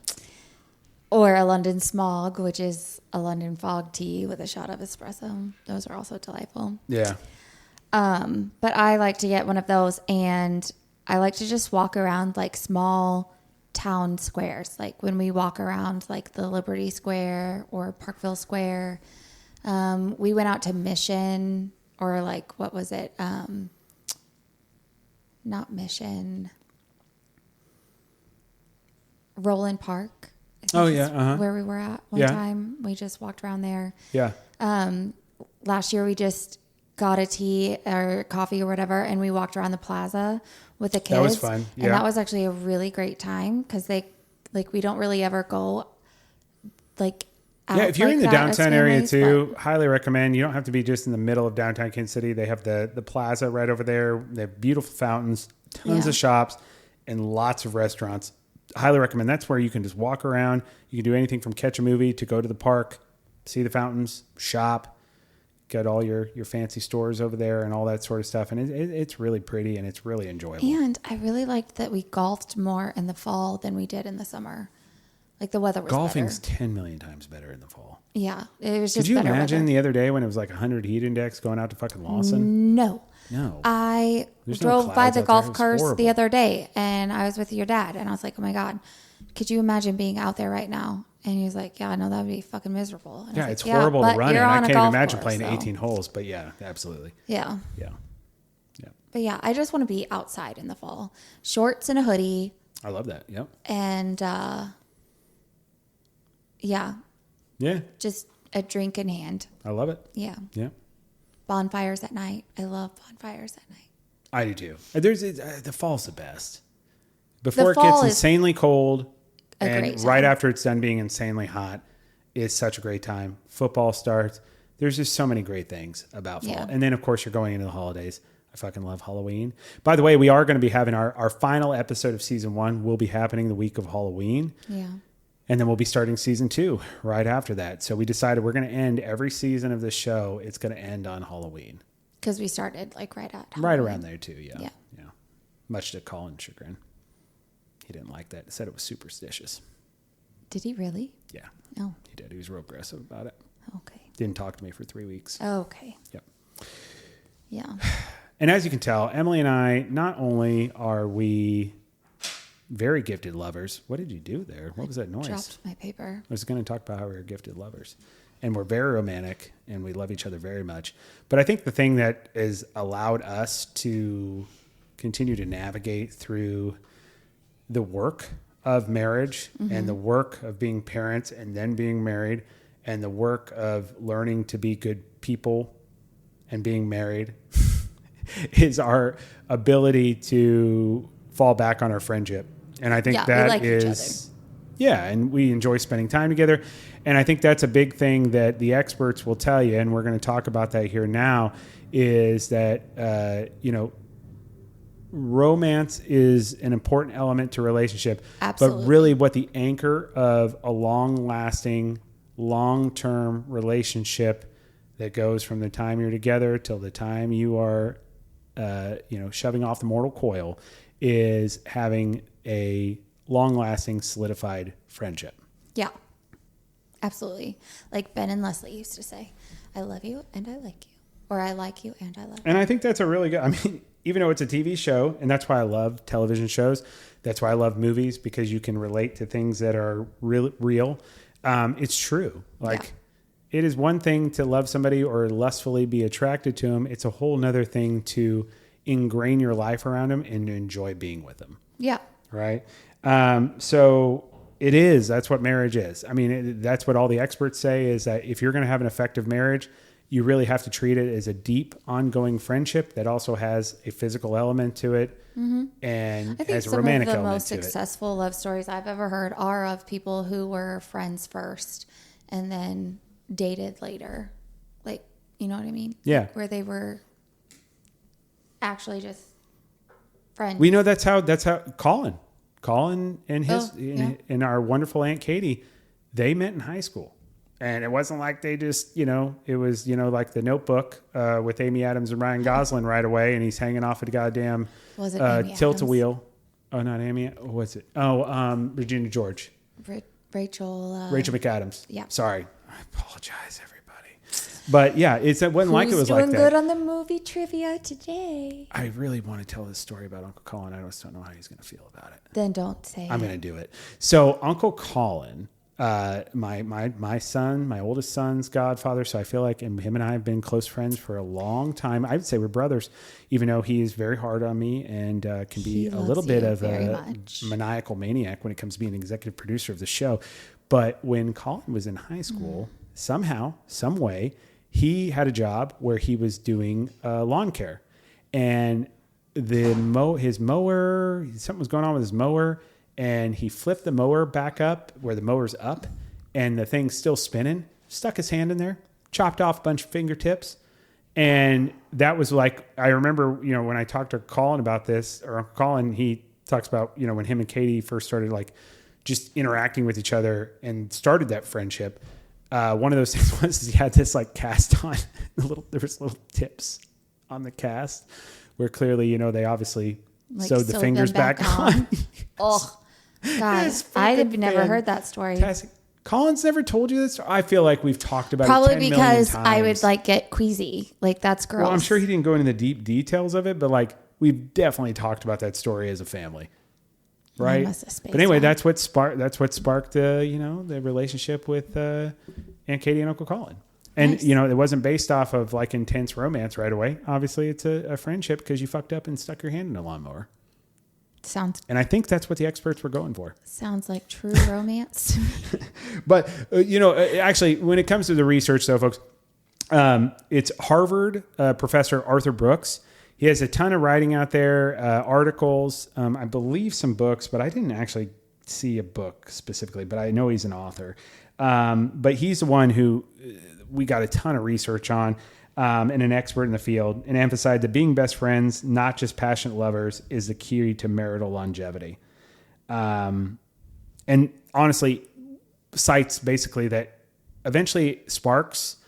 Or a London smog, which is a London fog tea with a shot of espresso. Those are also delightful. Yeah. But I like to get one of those, and I like to just walk around like small town squares. Like when we walk around like the Liberty Square or Parkville Square, we went out to Mission, or like, what was it? Not Mission. Roland Park. Oh, yeah. Uh-huh. Where we were at one time. We just walked around there. Yeah. Last year we just got a tea or coffee or whatever, and we walked around the plaza with the kids. That was fun. Yeah. And that was actually a really great time because we don't really ever go like out. Yeah, if you're like in the downtown area families, too, highly recommend. You don't have to be just in the middle of downtown Kansas City. They have the plaza right over there. They have beautiful fountains, tons of shops, and lots of restaurants. Highly recommend. That's where you can just walk around. You can do anything from catch a movie to go to the park, see the fountains, shop, get all your fancy stores over there and all that sort of stuff. And it's really pretty and it's really enjoyable. And I really liked that we golfed more in the fall than we did in the summer. Like the weather was Golfing's better. 10 million times better in the fall. Yeah, it was just Could you better imagine weather. the other day when it was like 100 heat index going out to fucking Lawson? No. I drove by the golf course the other day, and I was with your dad, and I was like, oh my God, could you imagine being out there right now? And he was like, yeah, no, that would be fucking miserable. And yeah, like, it's horrible to run in. I can't even imagine course, playing 18 holes, but yeah, absolutely. Yeah. Yeah. But yeah, I just want to be outside in the fall. Shorts and a hoodie. I love that. Yep. And yeah. Yeah. Just a drink in hand. I love it. Yeah. Yeah. Bonfires at night. I love bonfires at night. I do too. The fall's the best. Before it fall gets is insanely cold a and great right time. after it's done being insanely hot is such a great time. Football starts. There's just so many great things about fall. Yeah. And then, of course, you're going into the holidays. I fucking love Halloween. By the way, we are going to be having our final episode of season 1 will be happening the week of Halloween. Yeah. And then we'll be starting season 2 right after that. So we decided we're going to end every season of this show. It's going to end on Halloween. Because we started like right at Halloween. Right around there too. Yeah. Yeah. Yeah. Much to Colin's chagrin. He didn't like that. He said it was superstitious. Did he really? Yeah. Oh. He did. He was real aggressive about it. Okay. Didn't talk to me for 3 weeks. Okay. Yep. Yeah. And as you can tell, Emily and I, not only are we very gifted lovers. What did you do there? What was that noise? Dropped my paper. I was going to talk about how we were gifted lovers. And we're very romantic and we love each other very much. But I think the thing that has allowed us to continue to navigate through the work of marriage and the work of being parents and then being married and the work of learning to be good people and being married is our ability to fall back on our friendship. And I think that we like is, yeah, and we enjoy spending time together. And I think that's a big thing that the experts will tell you, and we're going to talk about that here now, is that, romance is an important element to relationship. Absolutely. But really what the anchor of a long-lasting, long-term relationship that goes from the time you're together till the time you are, shoving off the mortal coil is having a long-lasting, solidified friendship. Yeah. Absolutely. Like Ben and Leslie used to say, I love you and I like you. Or I like you and I love you. And I think that's a really good, even though it's a TV show, and that's why I love television shows, that's why I love movies, because you can relate to things that are real. It's true. It is one thing to love somebody or lustfully be attracted to them. It's a whole nother thing to ingrain your life around them and to enjoy being with them. Yeah. Right. So that's what marriage is. That's what all the experts say, is that if you're going to have an effective marriage, you really have to treat it as a deep, ongoing friendship that also has a physical element to it and has a romantic element to it. Some of the most successful love stories I've ever heard are of people who were friends first and then dated later. Like, you know what I mean? Yeah. Where they were actually just friends. We know that's how Colin and and our wonderful Aunt Katie, they met in high school. And it wasn't like they just, it was, like The Notebook with Amy Adams and Ryan Gosling right away. And he's hanging off at a goddamn tilt-a-wheel. Oh, not Amy. What's it? Oh, Regina George. Rachel McAdams. Yeah. Sorry. I apologize, everybody. But yeah, it wasn't like it was like that. Who's doing good on the movie trivia today? I really want to tell this story about Uncle Colin. I just don't know how he's going to feel about it. Then don't say I'm going to do it. So Uncle Colin... my son, my oldest son's godfather. So I feel like him and I have been close friends for a long time. I would say we're brothers, even though he is very hard on me and can be a little bit of a maniacal maniac when it comes to being an executive producer of the show. But when Colin was in high school, somehow, some way, he had a job where he was doing lawn care, and his mower, something was going on with his mower. And he flipped the mower back up where the mower's up and the thing's still spinning, stuck his hand in there, chopped off a bunch of fingertips. And that was like, I remember, when I talked to Colin about this, or Uncle Colin, he talks about, when him and Katie first started like just interacting with each other and started that friendship. One of those things was he had this like cast on, there was little tips on the cast where clearly, they obviously sewed the fingers back on. Oh. God, I've never heard that story. Colin's never told you this. I feel like we've talked about probably it 10 because million times. I would like get queasy. Like that's gross. Well, I'm sure he didn't go into the deep details of it, but like we've definitely talked about that story as a family, right? But anyway, that's what sparked the relationship with Aunt Katie and Uncle Colin. And, Nice. it wasn't based off of like intense romance right away. Obviously, it's a friendship because you fucked up and stuck your hand in a lawnmower. And I think that's what the experts were going for. Sounds like true romance. But, actually, when it comes to the research, though, folks, it's Harvard professor Arthur Brooks. He has a ton of writing out there, articles, I believe some books, but I didn't actually see a book specifically, but I know he's an author. But he's the one who we got a ton of research on, and an expert in the field, and emphasized that being best friends, not just passionate lovers, is the key to marital longevity. And honestly, cites basically that eventually sparks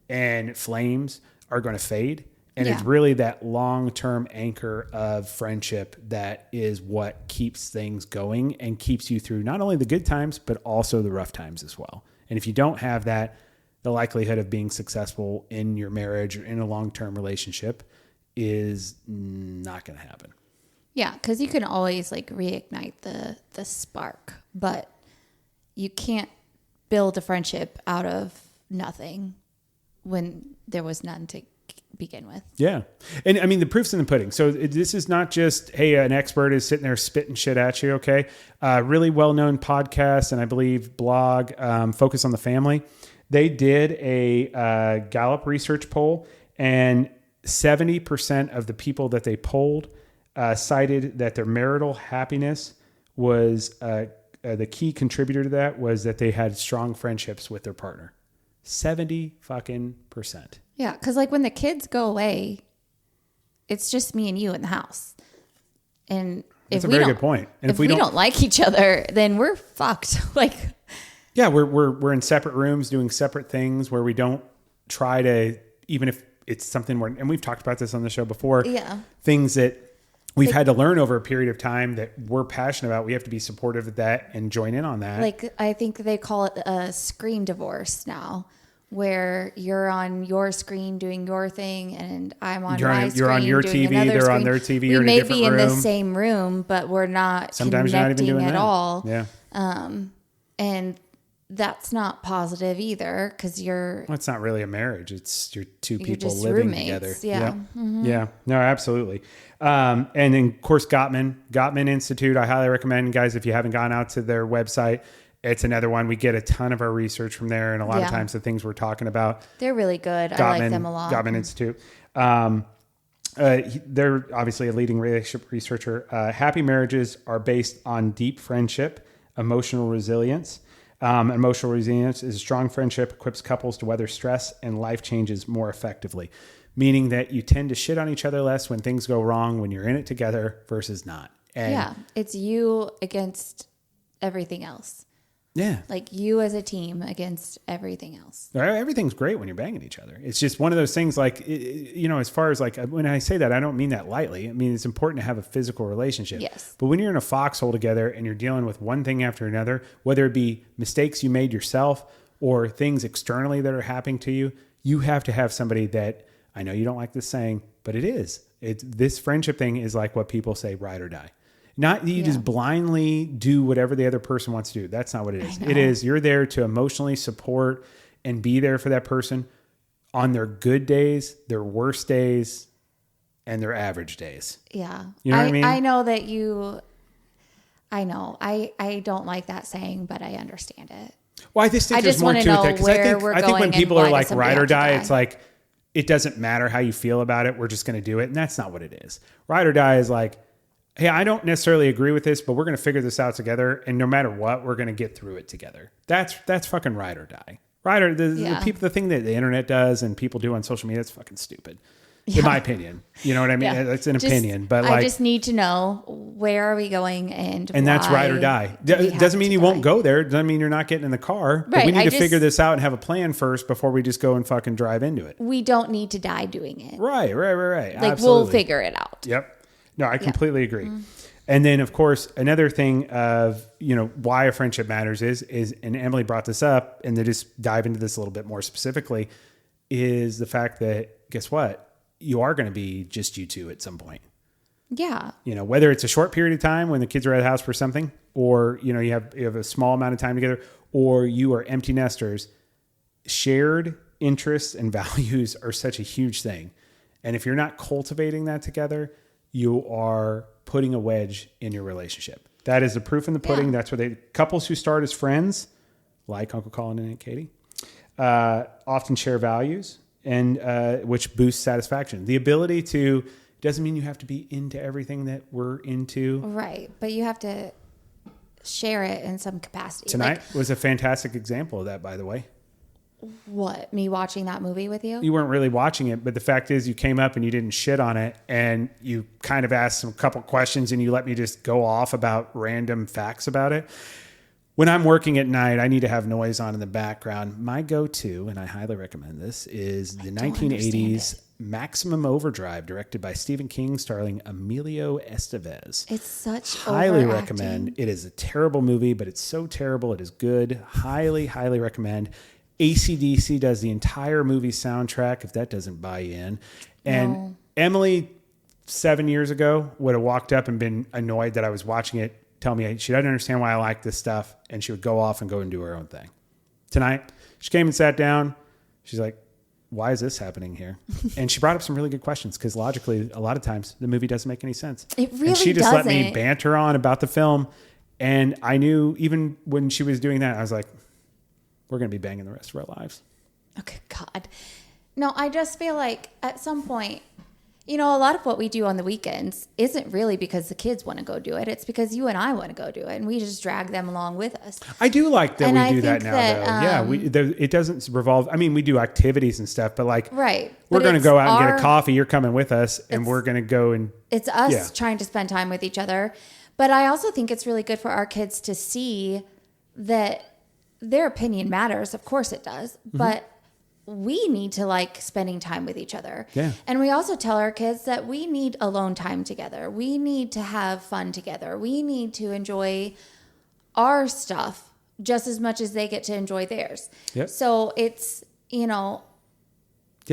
and flames are going to fade. And it's really that long-term anchor of friendship that is what keeps things going and keeps you through not only the good times, but also the rough times as well. And if you don't have that, the likelihood of being successful in your marriage or in a long-term relationship is not going to happen. Yeah, because you can always like reignite the spark, but you can't build a friendship out of nothing when there was none to begin with. Yeah. And I mean, the proof's in the pudding. So this is not just, hey, an expert is sitting there spitting shit at you. Okay. Really well-known podcast and I believe blog, Focus on the Family. They did a Gallup research poll, and 70% of the people that they polled cited that their marital happiness was the key contributor to that was that they had strong friendships with their partner. 70%. Yeah, because like when the kids go away, it's just me and you in the house. And that's a very good point. And if we don't like each other, then we're fucked. Yeah, we're in separate rooms doing separate things where we don't try to, even if it's something where, and we've talked about this on the show before. Yeah. Things that we've had to learn over a period of time that we're passionate about. We have to be supportive of that and join in on that. Like I think they call it a screen divorce now, where you're on your screen doing your thing and I'm on my screen. You're on your doing TV, another they're on screen. their TV, we you're in a may different be in room. the same room, but we're not Sometimes you're not even connecting doing at that. all. Yeah. And that's not positive either because Well, it's not really a marriage. It's you're two people just living roommates. together. Yeah. Mm-hmm. Yeah. No, absolutely. And then, of course, Gottman Institute. I highly recommend, guys, if you haven't gone out to their website, it's another one. We get a ton of our research from there. And a lot of times the things we're talking about. They're really good. I like them a lot. Gottman Institute. They're obviously a leading relationship researcher. Happy marriages are based on deep friendship, emotional resilience. Emotional resilience is a strong friendship equips couples to weather stress and life changes more effectively, meaning that you tend to shit on each other less when things go wrong when you're in it together versus not. And it's you against everything else. Yeah. Like you as a team against everything else. Everything's great when you're banging each other. It's just one of those things like, as far as like, when I say that, I don't mean that lightly. I mean, it's important to have a physical relationship. Yes. But when you're in a foxhole together and you're dealing with one thing after another, whether it be mistakes you made yourself or things externally that are happening to you, you have to have somebody that, I know you don't like this saying, but it is. This friendship thing is like what people say, ride or die. Not that you just blindly do whatever the other person wants to do. That's not what it is. It is you're there to emotionally support and be there for that person on their good days, their worst days, and their average days. Yeah. You know what I mean? I know that I know. I don't like that saying, but I understand it. Well, I just think there's more to it. Because I think when people are like ride or die, it's like, it doesn't matter how you feel about it. We're just going to do it. And that's not what it is. Ride or die is like, hey, I don't necessarily agree with this, but we're going to figure this out together. And no matter what, we're going to get through it together. That's fucking ride or die. The thing that the internet does and people do on social media, it's fucking stupid. In my opinion. You know what I mean? Yeah. That's an opinion. But I just need to know where are we going and that's ride or die. It doesn't mean you won't go there. It doesn't mean you're not getting in the car. Right. But we need to figure this out and have a plan first before we just go and fucking drive into it. We don't need to die doing it. Right. Like Absolutely. we'll figure it out. Yep. No, I completely agree. Mm-hmm. And then, of course, another thing of, why a friendship matters is, and Emily brought this up, and to just dive into this a little bit more specifically, is the fact that, guess what? You are going to be just you two at some point. Yeah. Whether it's a short period of time when the kids are at the house for something, or, you have a small amount of time together, or you are empty nesters, shared interests and values are such a huge thing. And if you're not cultivating that together, you are putting a wedge in your relationship. That is the proof in the pudding. That's where couples who start as friends, like Uncle Colin and Aunt Katie, often share values, and which boosts satisfaction. The ability to, doesn't mean you have to be into everything that we're into. Right. But you have to share it in some capacity. Tonight was a fantastic example of that, by the way. What? Me watching that movie with you? You weren't really watching it, but the fact is you came up and you didn't shit on it, and you kind of asked some couple questions and you let me just go off about random facts about it. When I'm working at night, I need to have noise on in the background. My go-to, and I highly recommend this, is the 1980s Maximum Overdrive, directed by Stephen King, starring Emilio Estevez. It's such highly overacting. recommend. It is a terrible movie, but it's so terrible it is good. Highly, highly recommend. AC/DC does the entire movie soundtrack, if that doesn't buy you in. And Emily, 7 years ago, would have walked up and been annoyed that I was watching it, tell me she doesn't understand why I like this stuff, and she would go off and go and do her own thing. Tonight, she came and sat down. She's like, why is this happening here? And she brought up some really good questions, because logically, a lot of times, the movie doesn't make any sense. It really and she just doesn't. let me banter on about the film. And I knew, even when she was doing that, I was like, we're going to be banging the rest of our lives. Okay, God. No, I just feel like at some point, a lot of what we do on the weekends isn't really because the kids want to go do it. It's because you and I want to go do it, and we just drag them along with us. I do like that And we do that now, though. It doesn't revolve. I mean, we do activities and stuff, but right. We're going to go out and get a coffee. You're coming with us, and we're going to go and... It's us trying to spend time with each other. But I also think it's really good for our kids to see that their opinion matters. Of course it does. Mm-hmm. But we need to like spending time with each other. Yeah. And we also tell our kids that we need alone time together. We need to have fun together. We need to enjoy our stuff just as much as they get to enjoy theirs. Yep. So it's, Yeah,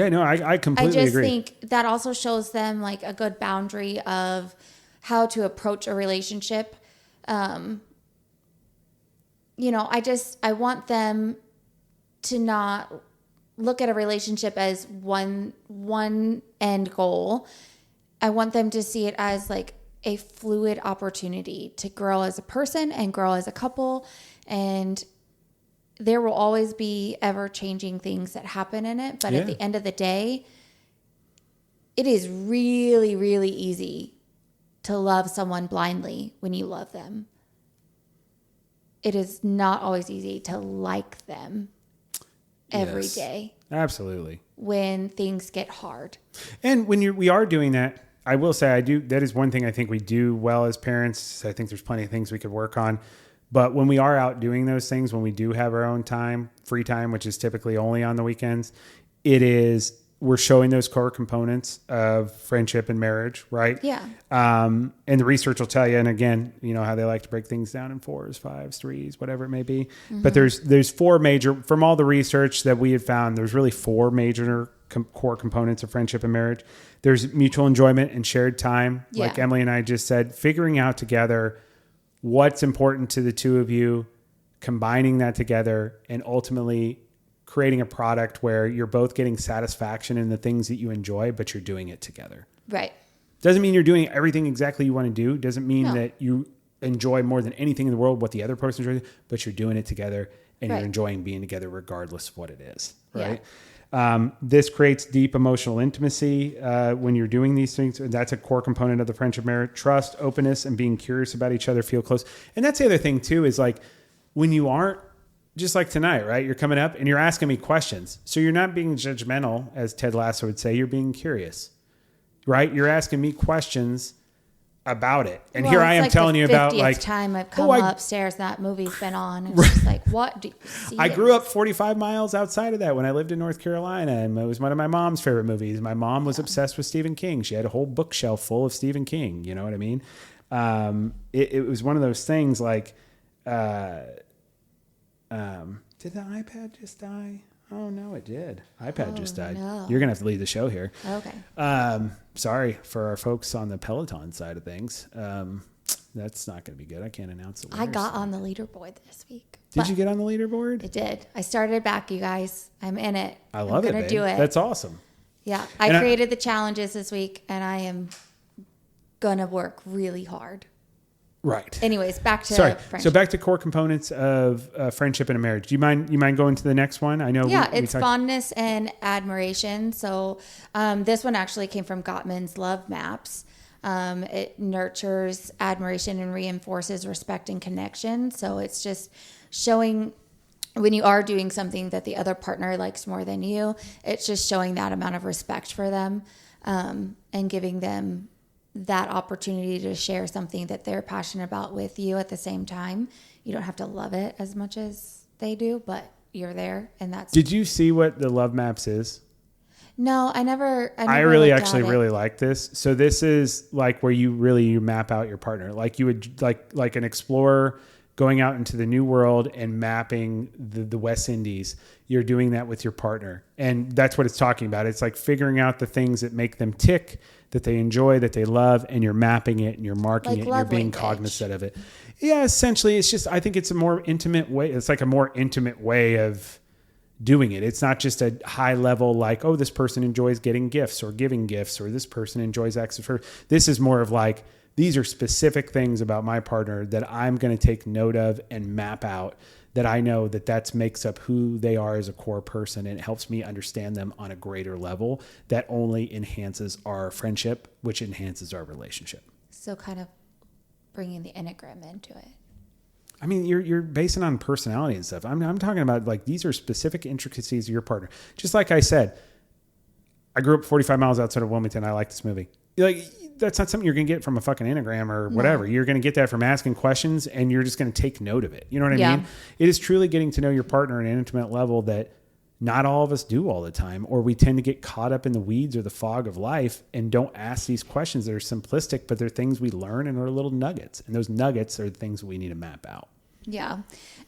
no, I completely agree. I just think that also shows them like a good boundary of how to approach a relationship. I want them to not look at a relationship as one end goal. I want them to see it as like a fluid opportunity to grow as a person and grow as a couple. And there will always be ever changing things that happen in it. But at the end of the day, it is really, really easy to love someone blindly when you love them. It is not always easy to like them every day. Absolutely. When things get hard. And when we are doing that, I will say that is one thing I think we do well as parents. I think there's plenty of things we could work on. But when we are out doing those things, when we do have our own time, free time, which is typically only on the weekends, we're showing those core components of friendship and marriage, right? Yeah. And the research will tell you, and again, how they like to break things down in 4s, 5s, 3s, whatever it may be. Mm-hmm. But there's 4 major, from all the research that we had found, there's really 4 major core components of friendship and marriage. There's mutual enjoyment and shared time. Yeah. Like Emily and I just said, figuring out together what's important to the two of you, combining that together, and ultimately creating a product where you're both getting satisfaction in the things that you enjoy, but you're doing it together. Right. Doesn't mean you're doing everything exactly you want to do. Doesn't mean that you enjoy more than anything in the world what the other person enjoys, but you're doing it together and you're enjoying being together regardless of what it is. Right. Yeah. This creates deep emotional intimacy when you're doing these things. That's a core component of the friendship marriage. Trust, openness, and being curious about each other, feel close. And that's the other thing too, is like when you aren't, just like tonight, right? You're coming up and you're asking me questions. So you're not being judgmental, as Ted Lasso would say. You're being curious, right? You're asking me questions about it. And here I am telling you about like... the 50th time I've come upstairs, that movie's been on. It's just like, what do you see? I grew up 45 miles outside of that when I lived in North Carolina. And it was one of my mom's favorite movies. My mom was obsessed with Stephen King. She had a whole bookshelf full of Stephen King. You know what I mean? It was one of those things like... did the iPad just die? Oh no, it did. iPad just died. No. You're gonna have to lead the show here. Okay. Sorry for our folks on the Peloton side of things. That's not going to be good. I can't announce the I got on the leaderboard this week. Did you get on the leaderboard? I did. I started back, you guys. I'm in it. I love it. I'm going to do it. That's awesome. Yeah. I created the challenges this week, and I am going to work really hard. Right. Anyways, back to friendship. So back to core components of friendship in a marriage. Do you mind going to the next one? I know. Yeah, it's fondness and admiration. So this one actually came from Gottman's Love Maps. It nurtures admiration and reinforces respect and connection. So it's just showing when you are doing something that the other partner likes more than you, it's just showing that amount of respect for them and giving them that opportunity to share something that they're passionate about with you at the same time. You don't have to love it as much as they do, but you're there, and that's. Did you see what the Love Maps is? No, I never I really like this. So this is like where you map out your partner. Like you would like an explorer going out into the new world and mapping the West Indies. You're doing that with your partner. And that's what it's talking about. It's like figuring out the things that make them tick, that they enjoy, that they love, and you're mapping it and you're marking it and you're being cognizant of it. Yeah, essentially it's just, I think it's a more intimate way. It's like a more intimate way of doing it. It's not just a high level like, oh, this person enjoys getting gifts or giving gifts, or this person enjoys acts of service. This is more of like, these are specific things about my partner that I'm going to take note of and map out, that I know that makes up who they are as a core person, and it helps me understand them on a greater level that only enhances our friendship, which enhances our relationship. So kind of bringing the Enneagram into it. I mean, you're basing on personality and stuff. I'm talking about like, these are specific intricacies of your partner. Just like I said, I grew up 45 miles outside of Wilmington. I like this movie. Like, that's not something you're going to get from a fucking Enneagram or whatever. No. You're going to get that from asking questions, and you're just going to take note of it. You know what I mean? It is truly getting to know your partner at an intimate level that not all of us do all the time, or we tend to get caught up in the weeds or the fog of life and don't ask these questions that are simplistic, but they're things we learn and are little nuggets. And those nuggets are the things we need to map out. Yeah.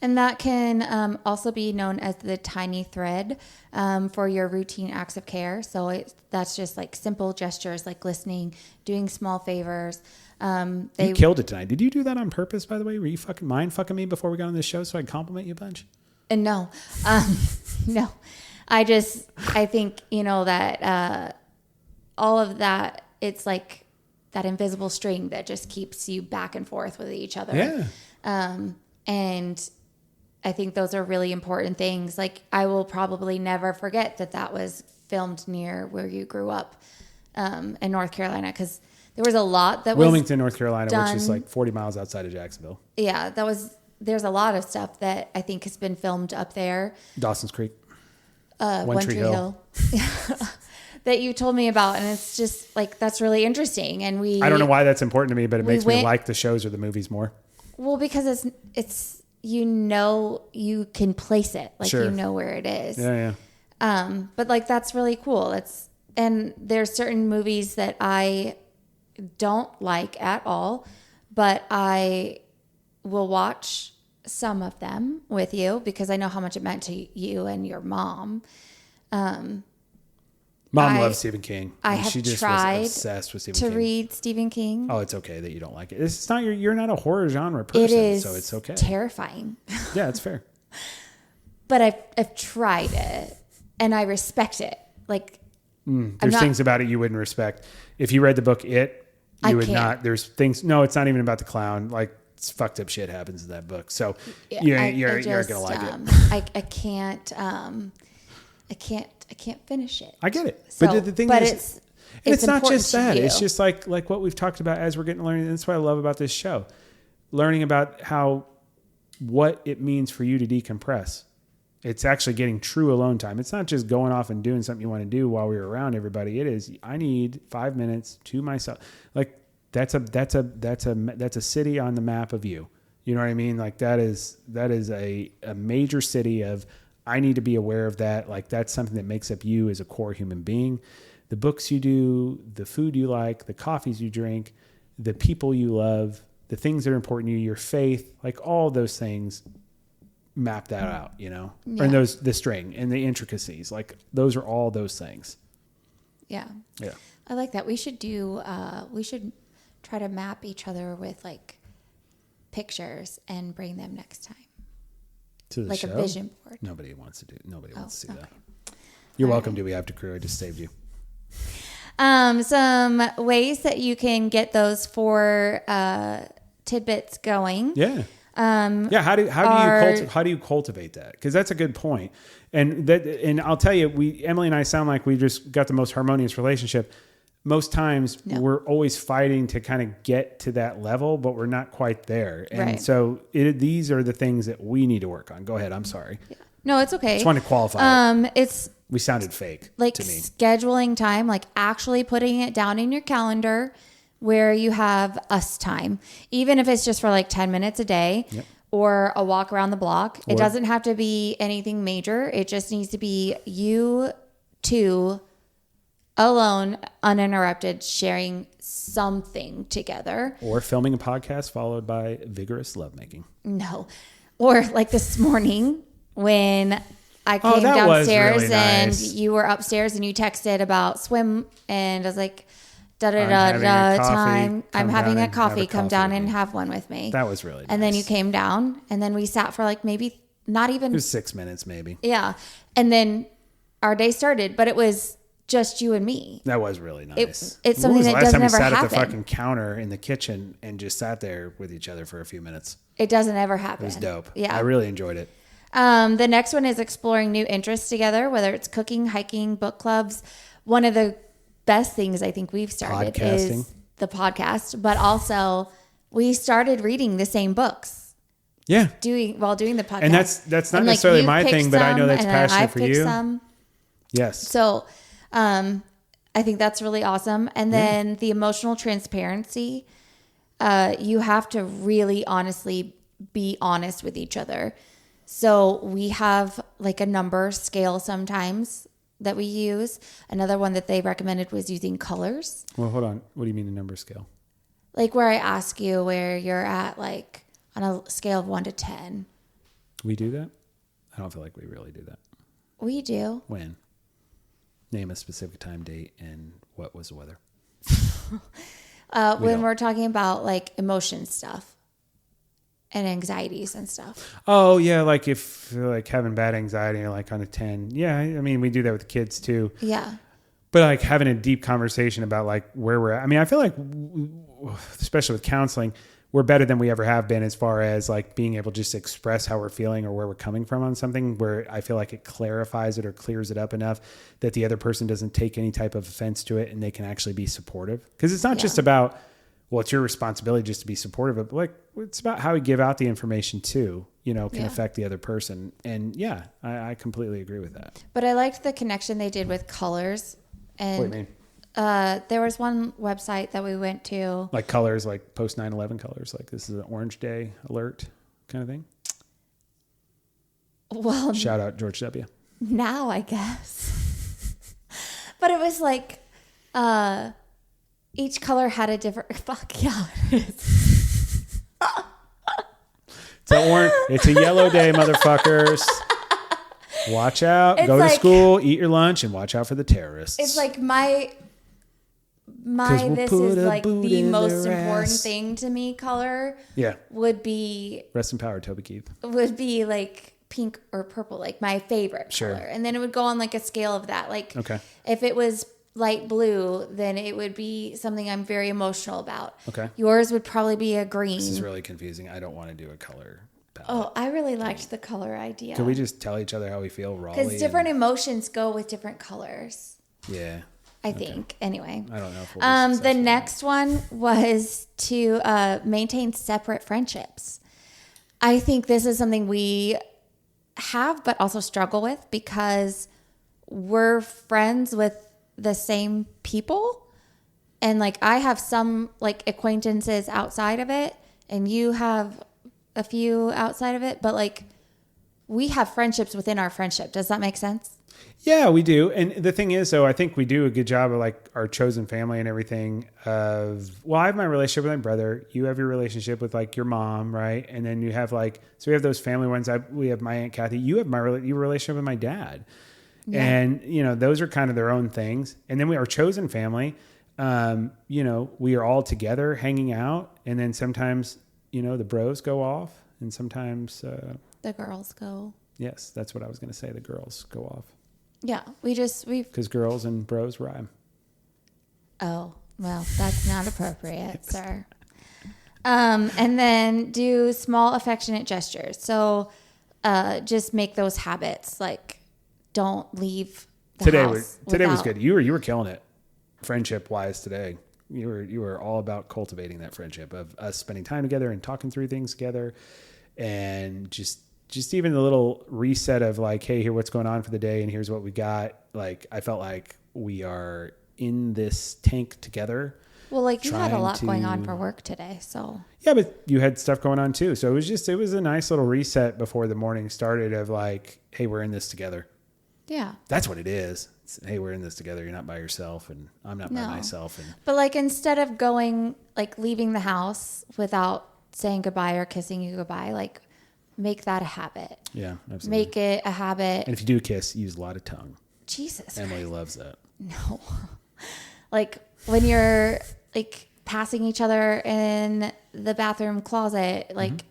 And that can also be known as the tiny thread for your routine acts of care. So that's just like simple gestures like listening, doing small favors. You killed it tonight. Did you do that on purpose, by the way? Were you mind fucking me before we got on this show so I could compliment you a bunch? No. No. I think, that all of that, it's like that invisible string that just keeps you back and forth with each other. Yeah. And I think those are really important things. Like, I will probably never forget that was filmed near where you grew up in North Carolina, because there was a lot that Wilmington, North Carolina, which is like 40 miles outside of Jacksonville. Yeah, there's a lot of stuff that I think has been filmed up there. Dawson's Creek. One Tree Hill. That you told me about, and it's just like, that's really interesting. And I don't know why that's important to me, but it makes me like the shows or the movies more. Well, because it's you can place it, like, sure, where it is. Yeah. But like, that's really cool. And there's certain movies that I don't like at all, but I will watch some of them with you because I know how much it meant to you and your mom. Mom loves Stephen King. She just tried was obsessed with Stephen King. to read Stephen King. Oh, it's okay that you don't like it. It's not you're not a horror genre person, so it's okay. Terrifying. Yeah, it's fair. But I've tried it, and I respect it. Like, there's things about it you wouldn't respect. If you read the book you would not. There's things. No, it's not even about the clown. Like, it's fucked up shit happens in that book. So you're gonna like it. I can't finish it. I get it. So, but the thing is, it's not just that. It's just like what we've talked about as we're getting to learn. That's what I love about this show. Learning about what it means for you to decompress. It's actually getting true alone time. It's not just going off and doing something you want to do while we're around everybody. It is, I need 5 minutes to myself. Like, that's a city on the map of you. You know what I mean? Like, that is a major city of, I need to be aware of that. Like, that's something that makes up you as a core human being. The books you do, the food you like, the coffees you drink, the people you love, the things that are important to you, your faith, like all those things, map that out, Yeah. And the string and the intricacies, like those are all those things. Yeah. Yeah. I like that. We should try to map each other with like pictures and bring them next time. To the like show? A vision board. Nobody wants to see okay. that. You're welcome, Do We Have to Crew? I just saved you. Some ways that you can get those 4 tidbits going. Yeah. How do you cultivate that? Because that's a good point. And I'll tell you, Emily and I sound like we just got the most harmonious relationship. Most times we're always fighting to kind of get to that level, but we're not quite there. And so these are the things that we need to work on. Go ahead. I'm sorry. Yeah. No, it's okay. Just wanted to qualify. It's we sounded fake like to me. Scheduling time, like actually putting it down in your calendar where you have us time, even if it's just for like 10 minutes a day or a walk around the block. It doesn't have to be anything major. It just needs to be you two alone, uninterrupted, sharing something together. Or filming a podcast followed by vigorous lovemaking. No. Or like this morning when I came downstairs really nice. And you were upstairs and you texted about swim and I was like, time. I'm having a coffee. Come down and have one with me. That was really nice. And then you came down and then we sat for like maybe not even. It was 6 minutes maybe. Yeah. And then our day started, but it was just you and me. That was really nice. It's something that doesn't ever happen. Last time we sat at the fucking counter in the kitchen and just sat there with each other for a few minutes. It doesn't ever happen. It was dope. Yeah. I really enjoyed it. The next one is exploring new interests together, whether it's cooking, hiking, book clubs. One of the best things I think we've started is the podcast, but also we started reading the same books. Yeah. While doing the podcast. And that's not necessarily my thing, but I know that's passionate for you. Some. Yes. So I think that's really awesome. And then the emotional transparency, you have to really honestly be honest with each other. So we have like a number scale sometimes that we use. Another one that they recommended was using colors. Well, hold on. What do you mean a number scale? Like where I ask you where you're at, like on a scale of 1 to 10. We do that? I don't feel like we really do that. We do. When? Name a specific time, date, and what was the weather? When we're talking about like emotion stuff and anxieties and stuff. Oh yeah, like if like having bad anxiety, like on a 10. Yeah, I mean we do that with kids too. Yeah. But like having a deep conversation about like where we're at. I mean, I feel like, especially with counseling, we're better than we ever have been as far as like being able to just express how we're feeling or where we're coming from on something, where I feel like it clarifies it or clears it up enough that the other person doesn't take any type of offense to it and they can actually be supportive. Because it's not just about, well, it's your responsibility just to be supportive, but like it's about how we give out the information too, can affect the other person. And yeah, I completely agree with that. But I liked the connection they did with colors. And what do you mean? There was one website that we went to. Like colors, like post 9/11 colors, like this is an Orange Day alert kind of thing? Well, shout out George W. Now, I guess. But it was like each color had a different... Fuck yeah. It's a yellow day, motherfuckers. Watch out. Go to school, eat your lunch, and watch out for the terrorists. It's like this is like the most important thing to me. Color would be... Rest in power, Toby Keith. Would be like pink or purple, like my favorite color. And then it would go on like a scale of that. Like if it was light blue, then it would be something I'm very emotional about. Okay. Yours would probably be a green. This is really confusing. I don't want to do a color palette. Oh, I really liked the color idea. Can we just tell each other how we feel rawly? Because different emotions go with different colors. Yeah. I think. Anyway. I don't know if we'll be the next one was to maintain separate friendships. I think this is something we have but also struggle with because we're friends with the same people. And like I have some like acquaintances outside of it and you have a few outside of it, but like we have friendships within our friendship. Does that make sense? Yeah, we do. And the thing is, though, I think we do a good job of like our chosen family and everything I have my relationship with my brother. You have your relationship with like your mom, right? And then you have like, so we have those family ones. We have my Aunt Kathy. You have your relationship with my dad. Yeah. And, those are kind of their own things. And then we are chosen family. We are all together hanging out. And then sometimes, the bros go off, and sometimes the girls go. Yes, that's what I was going to say. The girls go off. Yeah, because girls and bros rhyme. Oh, well, that's not appropriate, sir. And then do small affectionate gestures. So just make those habits. Like, don't leave the house. Today was good. You were killing it, friendship wise. Today, you were all about cultivating that friendship of us spending time together and talking through things together, and just even the little reset of like, hey, here what's going on for the day, and here's what we got. Like, I felt like we are in this tank together. Well, like you had a lot going on for work today, so. Yeah, but you had stuff going on too. So it was a nice little reset before the morning started of like, hey, we're in this together. Yeah. That's what it is. It's, hey, we're in this together. You're not by yourself and I'm not by myself. But like, instead of leaving the house without saying goodbye or kissing you goodbye, like make that a habit. Yeah, absolutely. Make it a habit. And if you do kiss, use a lot of tongue. Jesus. Emily loves that. No. Like when you're like passing each other in the bathroom closet, like,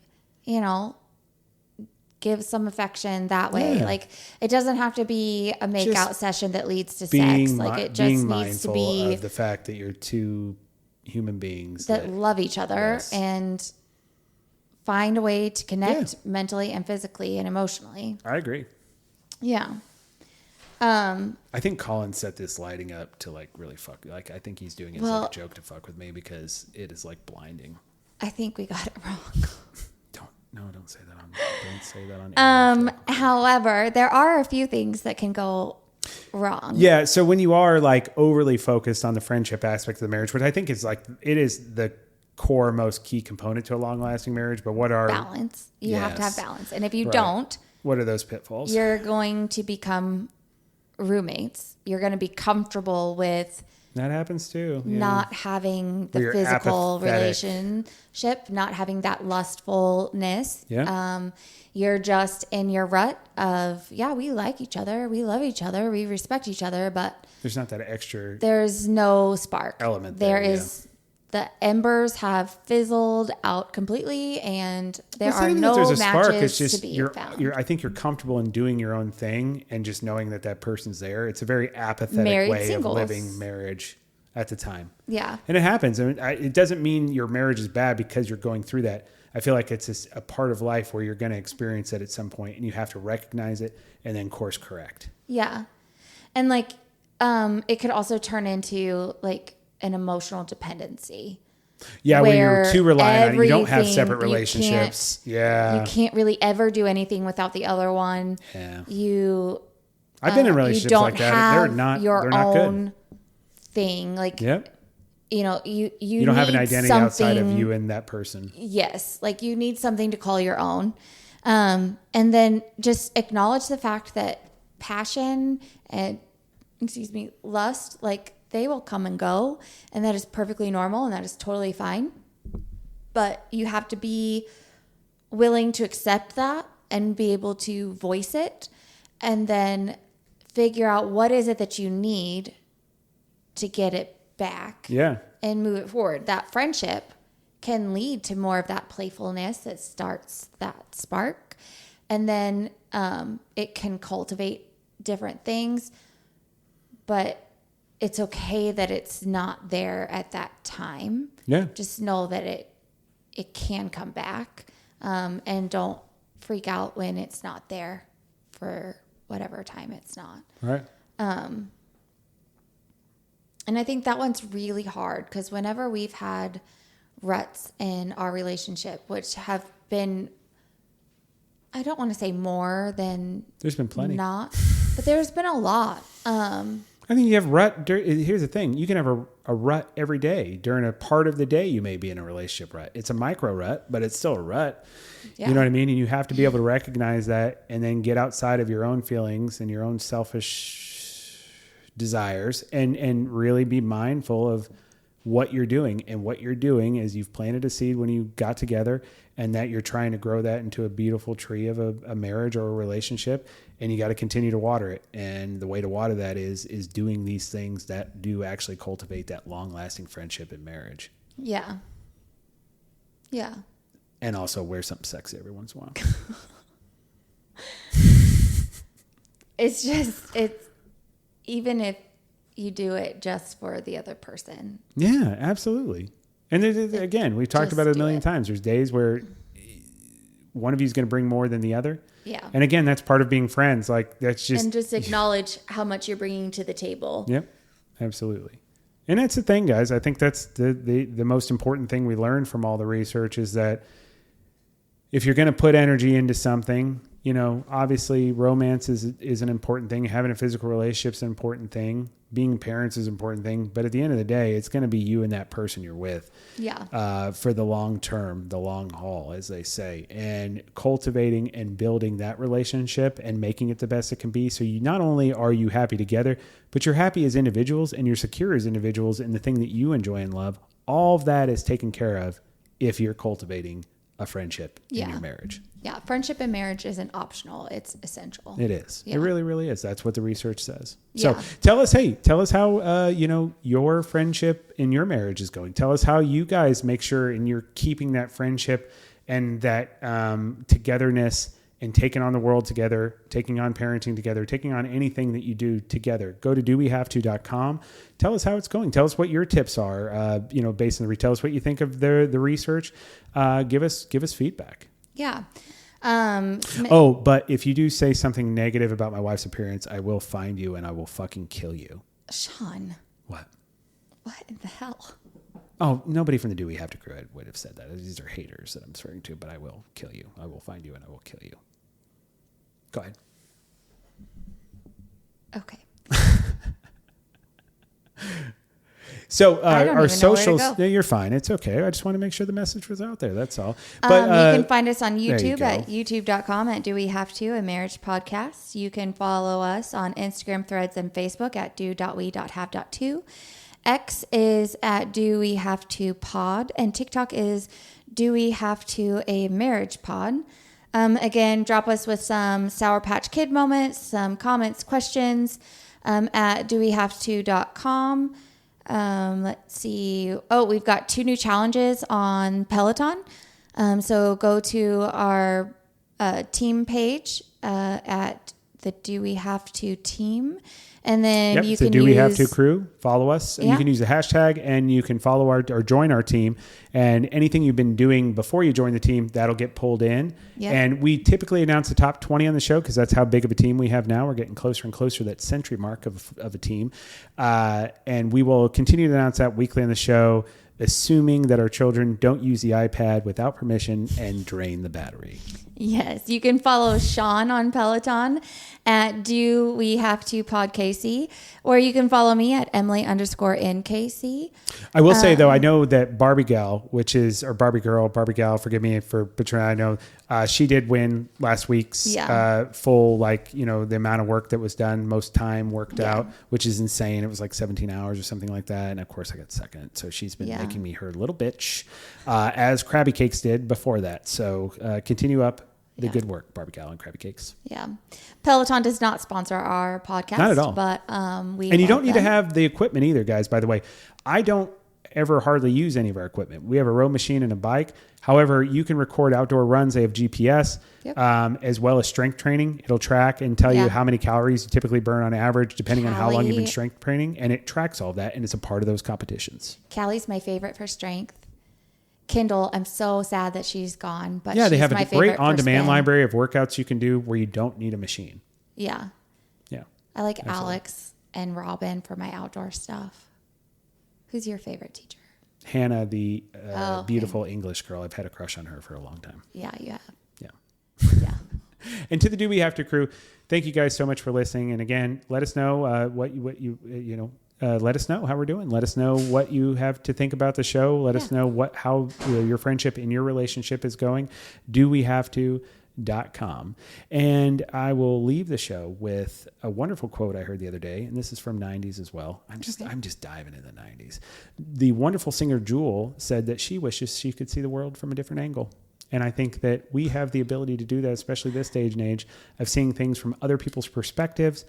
give some affection that way. Yeah. Like it doesn't have to be a make-out session that leads to sex. Like it just needs to be of the fact that you're two human beings that love each other and find a way to connect mentally and physically and emotionally. I agree. Yeah. I think Colin set this lighting up to like really fuck. Like I think he's doing it as like a joke to fuck with me because it is like blinding. I think we got it wrong. Don't say that on. However, there are a few things that can go wrong. Yeah. So when you are like overly focused on the friendship aspect of the marriage, which I think is like it is the core most key component to a long lasting marriage. But what are balance? You have to have balance, and if you don't, what are those pitfalls? You're going to become roommates. You're going to be comfortable with that happens too. Not having the physical relationship, not having that lustfulness. Yeah. You're just in your rut of, we like each other. We love each other. We respect each other, but there's not that extra. There's no spark element. There is. The embers have fizzled out completely, and there are no matches spark. It's just, to be found. I think you're comfortable in doing your own thing and just knowing that person's there. It's a very apathetic way of living marriage at the time. Yeah. And it happens. I mean, it doesn't mean your marriage is bad because you're going through that. I feel like it's a part of life where you're going to experience it at some point, and you have to recognize it and then course correct. Yeah. And like, it could also turn into like an emotional dependency. Yeah, where you're too reliant on it. You don't have separate relationships. You can't really ever do anything without the other one. Yeah. I've been in relationships like that. They're not good. Thing. Like, you don't have an identity outside of you and that person. Yes. Like you need something to call your own. And then just acknowledge the fact that passion and lust, like they will come and go, and that is perfectly normal and that is totally fine. But you have to be willing to accept that and be able to voice it, and then figure out what is it that you need to get it back. Yeah. And move it forward. That friendship can lead to more of that playfulness that starts that spark. And then it can cultivate different things, but it's okay that it's not there at that time. Yeah. Just know that it can come back, and don't freak out when it's not there for whatever time it's not. Right. And I think that one's really hard because whenever we've had ruts in our relationship, which have been, I don't want to say more than there's been plenty, but there's been a lot. I think you have rut. Here's the thing. You can have a rut every day. During a part of the day, you may be in a relationship rut. It's a micro rut, but it's still a rut. Yeah. You know what I mean? And you have to be able to recognize that and then get outside of your own feelings and your own selfish desires and really be mindful of what you're doing. And what you're doing is you've planted a seed when you got together, and that you're trying to grow that into a beautiful tree of a marriage or a relationship, and you got to continue to water it. And the way to water that is doing these things that do actually cultivate that long-lasting friendship and marriage. Yeah. Yeah. And also wear something sexy every once in a while. It's even if you do it just for the other person. Yeah, absolutely. And again, we've talked about it a million times. There's days where one of you is going to bring more than the other. Yeah. And again, that's part of being friends. Like that's just. And just acknowledge how much you're bringing to the table. Yep, absolutely. And that's the thing, guys. I think that's the most important thing we learned from all the research is that if you're going to put energy into something, obviously romance is an important thing. Having a physical relationship is an important thing. Being parents is an important thing. But at the end of the day, it's going to be you and that person you're with. Yeah. For the long term, the long haul, as they say. And cultivating and building that relationship and making it the best it can be. So you not only are you happy together, but you're happy as individuals and you're secure as individuals in the thing that you enjoy and love. All of that is taken care of if you're cultivating a friendship in your marriage. Yeah. Friendship and marriage isn't optional. It's essential. It is. Yeah. It really, really is. That's what the research says. Yeah. So tell us how, your friendship in your marriage is going. Tell us how you guys make sure and you're keeping that friendship and that togetherness and taking on the world together, taking on parenting together, taking on anything that you do together. Go to dowehavето.com. Tell us how it's going. Tell us what your tips are, based on tell us what you think of the research. Give us feedback. Yeah. But if you do say something negative about my wife's appearance, I will find you and I will fucking kill you. Sean. What? What in the hell? Oh, nobody from the Do We Have to crew would have said that. These are haters that I'm referring to, but I will kill you. I will find you and I will kill you. Go ahead. Okay. So our socials, you're fine. It's okay. I just want to make sure the message was out there. That's all. But you can find us on YouTube at youtube.com at Do We Have To, a marriage podcast. You can follow us on Instagram, Threads, and Facebook at do.we.have.to. X is at Do We Have To Pod, and TikTok is Do We Have To a Marriage Pod. Again, drop us with some Sour Patch Kid moments, some comments, questions at dowehavето.com. Let's see. Oh, we've got 2 new challenges on Peloton. So go to our team page at the Do We Have To team. And then you can Do We Have To crew. Follow us. Yeah. You can use the hashtag and you can follow or join our team. And anything you've been doing before you join the team, that'll get pulled in. Yep. And we typically announce the top 20 on the show because that's how big of a team we have now. We're getting closer and closer to that century mark of a team. And we will continue to announce that weekly on the show, assuming that our children don't use the iPad without permission and drain the battery. Yes, you can follow Sean on Peloton at Do We Have To Pod KC, or you can follow me at Emily_NKC. I will say though, I know that Barbie Gal, or Barbie Gal, forgive me for butchering. I know she did win last week's full, the amount of work that was done, most time worked out, which is insane. It was like 17 hours or something like that. And of course I got second. So she's been making me her little bitch, as Krabby Cakes did before that. So continue up the good work, Barbie Gal and Krabby Cakes. Yeah. Peloton does not sponsor our podcast. Not at all. But and you don't need to have the equipment either, guys, by the way. I don't ever hardly use any of our equipment. We have a row machine and a bike. However, you can record outdoor runs. They have GPS, as well as strength training. It'll track and tell you how many calories you typically burn on average, depending on how long you've been strength training. And it tracks all that, and it's a part of those competitions. Callie's my favorite for strength. Kendall, I'm so sad that she's gone, but they have a great on-demand library of workouts you can do where you don't need a machine. Yeah. Yeah. I like Alex and Robin for my outdoor stuff. Who's your favorite teacher? Hannah, the beautiful English girl. I've had a crush on her for a long time. Yeah, you have. Yeah. Yeah. And to the Do We Have To crew, thank you guys so much for listening. And again, let us know let us know how we're doing. Let us know what you have to think about the show. Let us know how your friendship in your relationship is going. dowehavето.com. And I will leave the show with a wonderful quote I heard the other day, and this is from 90s as well. I'm just diving into the 90s. The wonderful singer Jewel said that she wishes she could see the world from a different angle. And I think that we have the ability to do that, especially this day and age, of seeing things from other people's perspectives,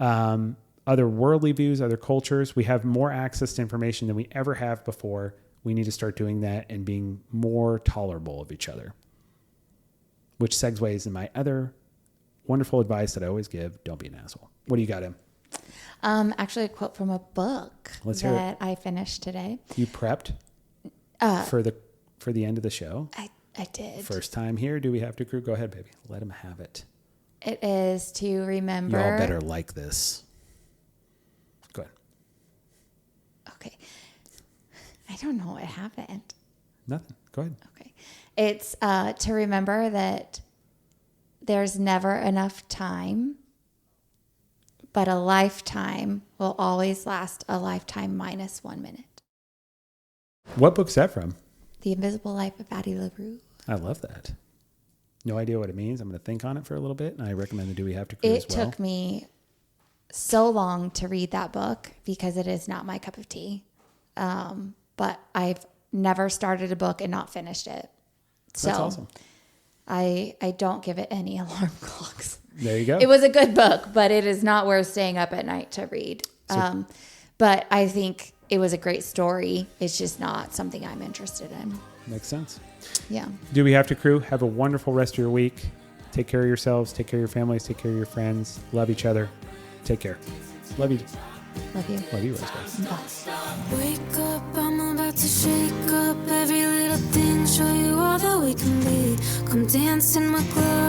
other worldly views, other cultures. We have more access to information than we ever have before. we need to start doing that and being more tolerable of each other. Which segues in my other wonderful advice that I always give: don't be an asshole. What do you got, Em? Actually, a quote from a book that I finished today. You prepped for the end of the show? I did. First time here. Do we have to crew? Go ahead, baby. Let him have it. It is to remember. Y'all better like this. Go ahead. Okay. I don't know what happened. Nothing. Go ahead. Okay. It's to remember that there's never enough time, but a lifetime will always last a lifetime minus 1 minute. What book's that from? The Invisible Life of Addie LaRue. I love that. No idea what it means. I'm going to think on it for a little bit, and I recommend the Do We Have to Crew as well. It took me so long to read that book because it is not my cup of tea. But I've never started a book and not finished it. So that's awesome. I don't give it any alarm clocks. There you go. It was a good book, but it is not worth staying up at night to read. But I think it was a great story. It's just not something I'm interested in. Makes sense. Yeah. Do We Have to Crew? Have a wonderful rest of your week. Take care of yourselves. Take care of your families. Take care of your friends. Love each other. Take care. Love you. Love you. Love you, Rosebud. Wake up, I'm about to shake up every little thing, show you all that we can be. Come dance in my club.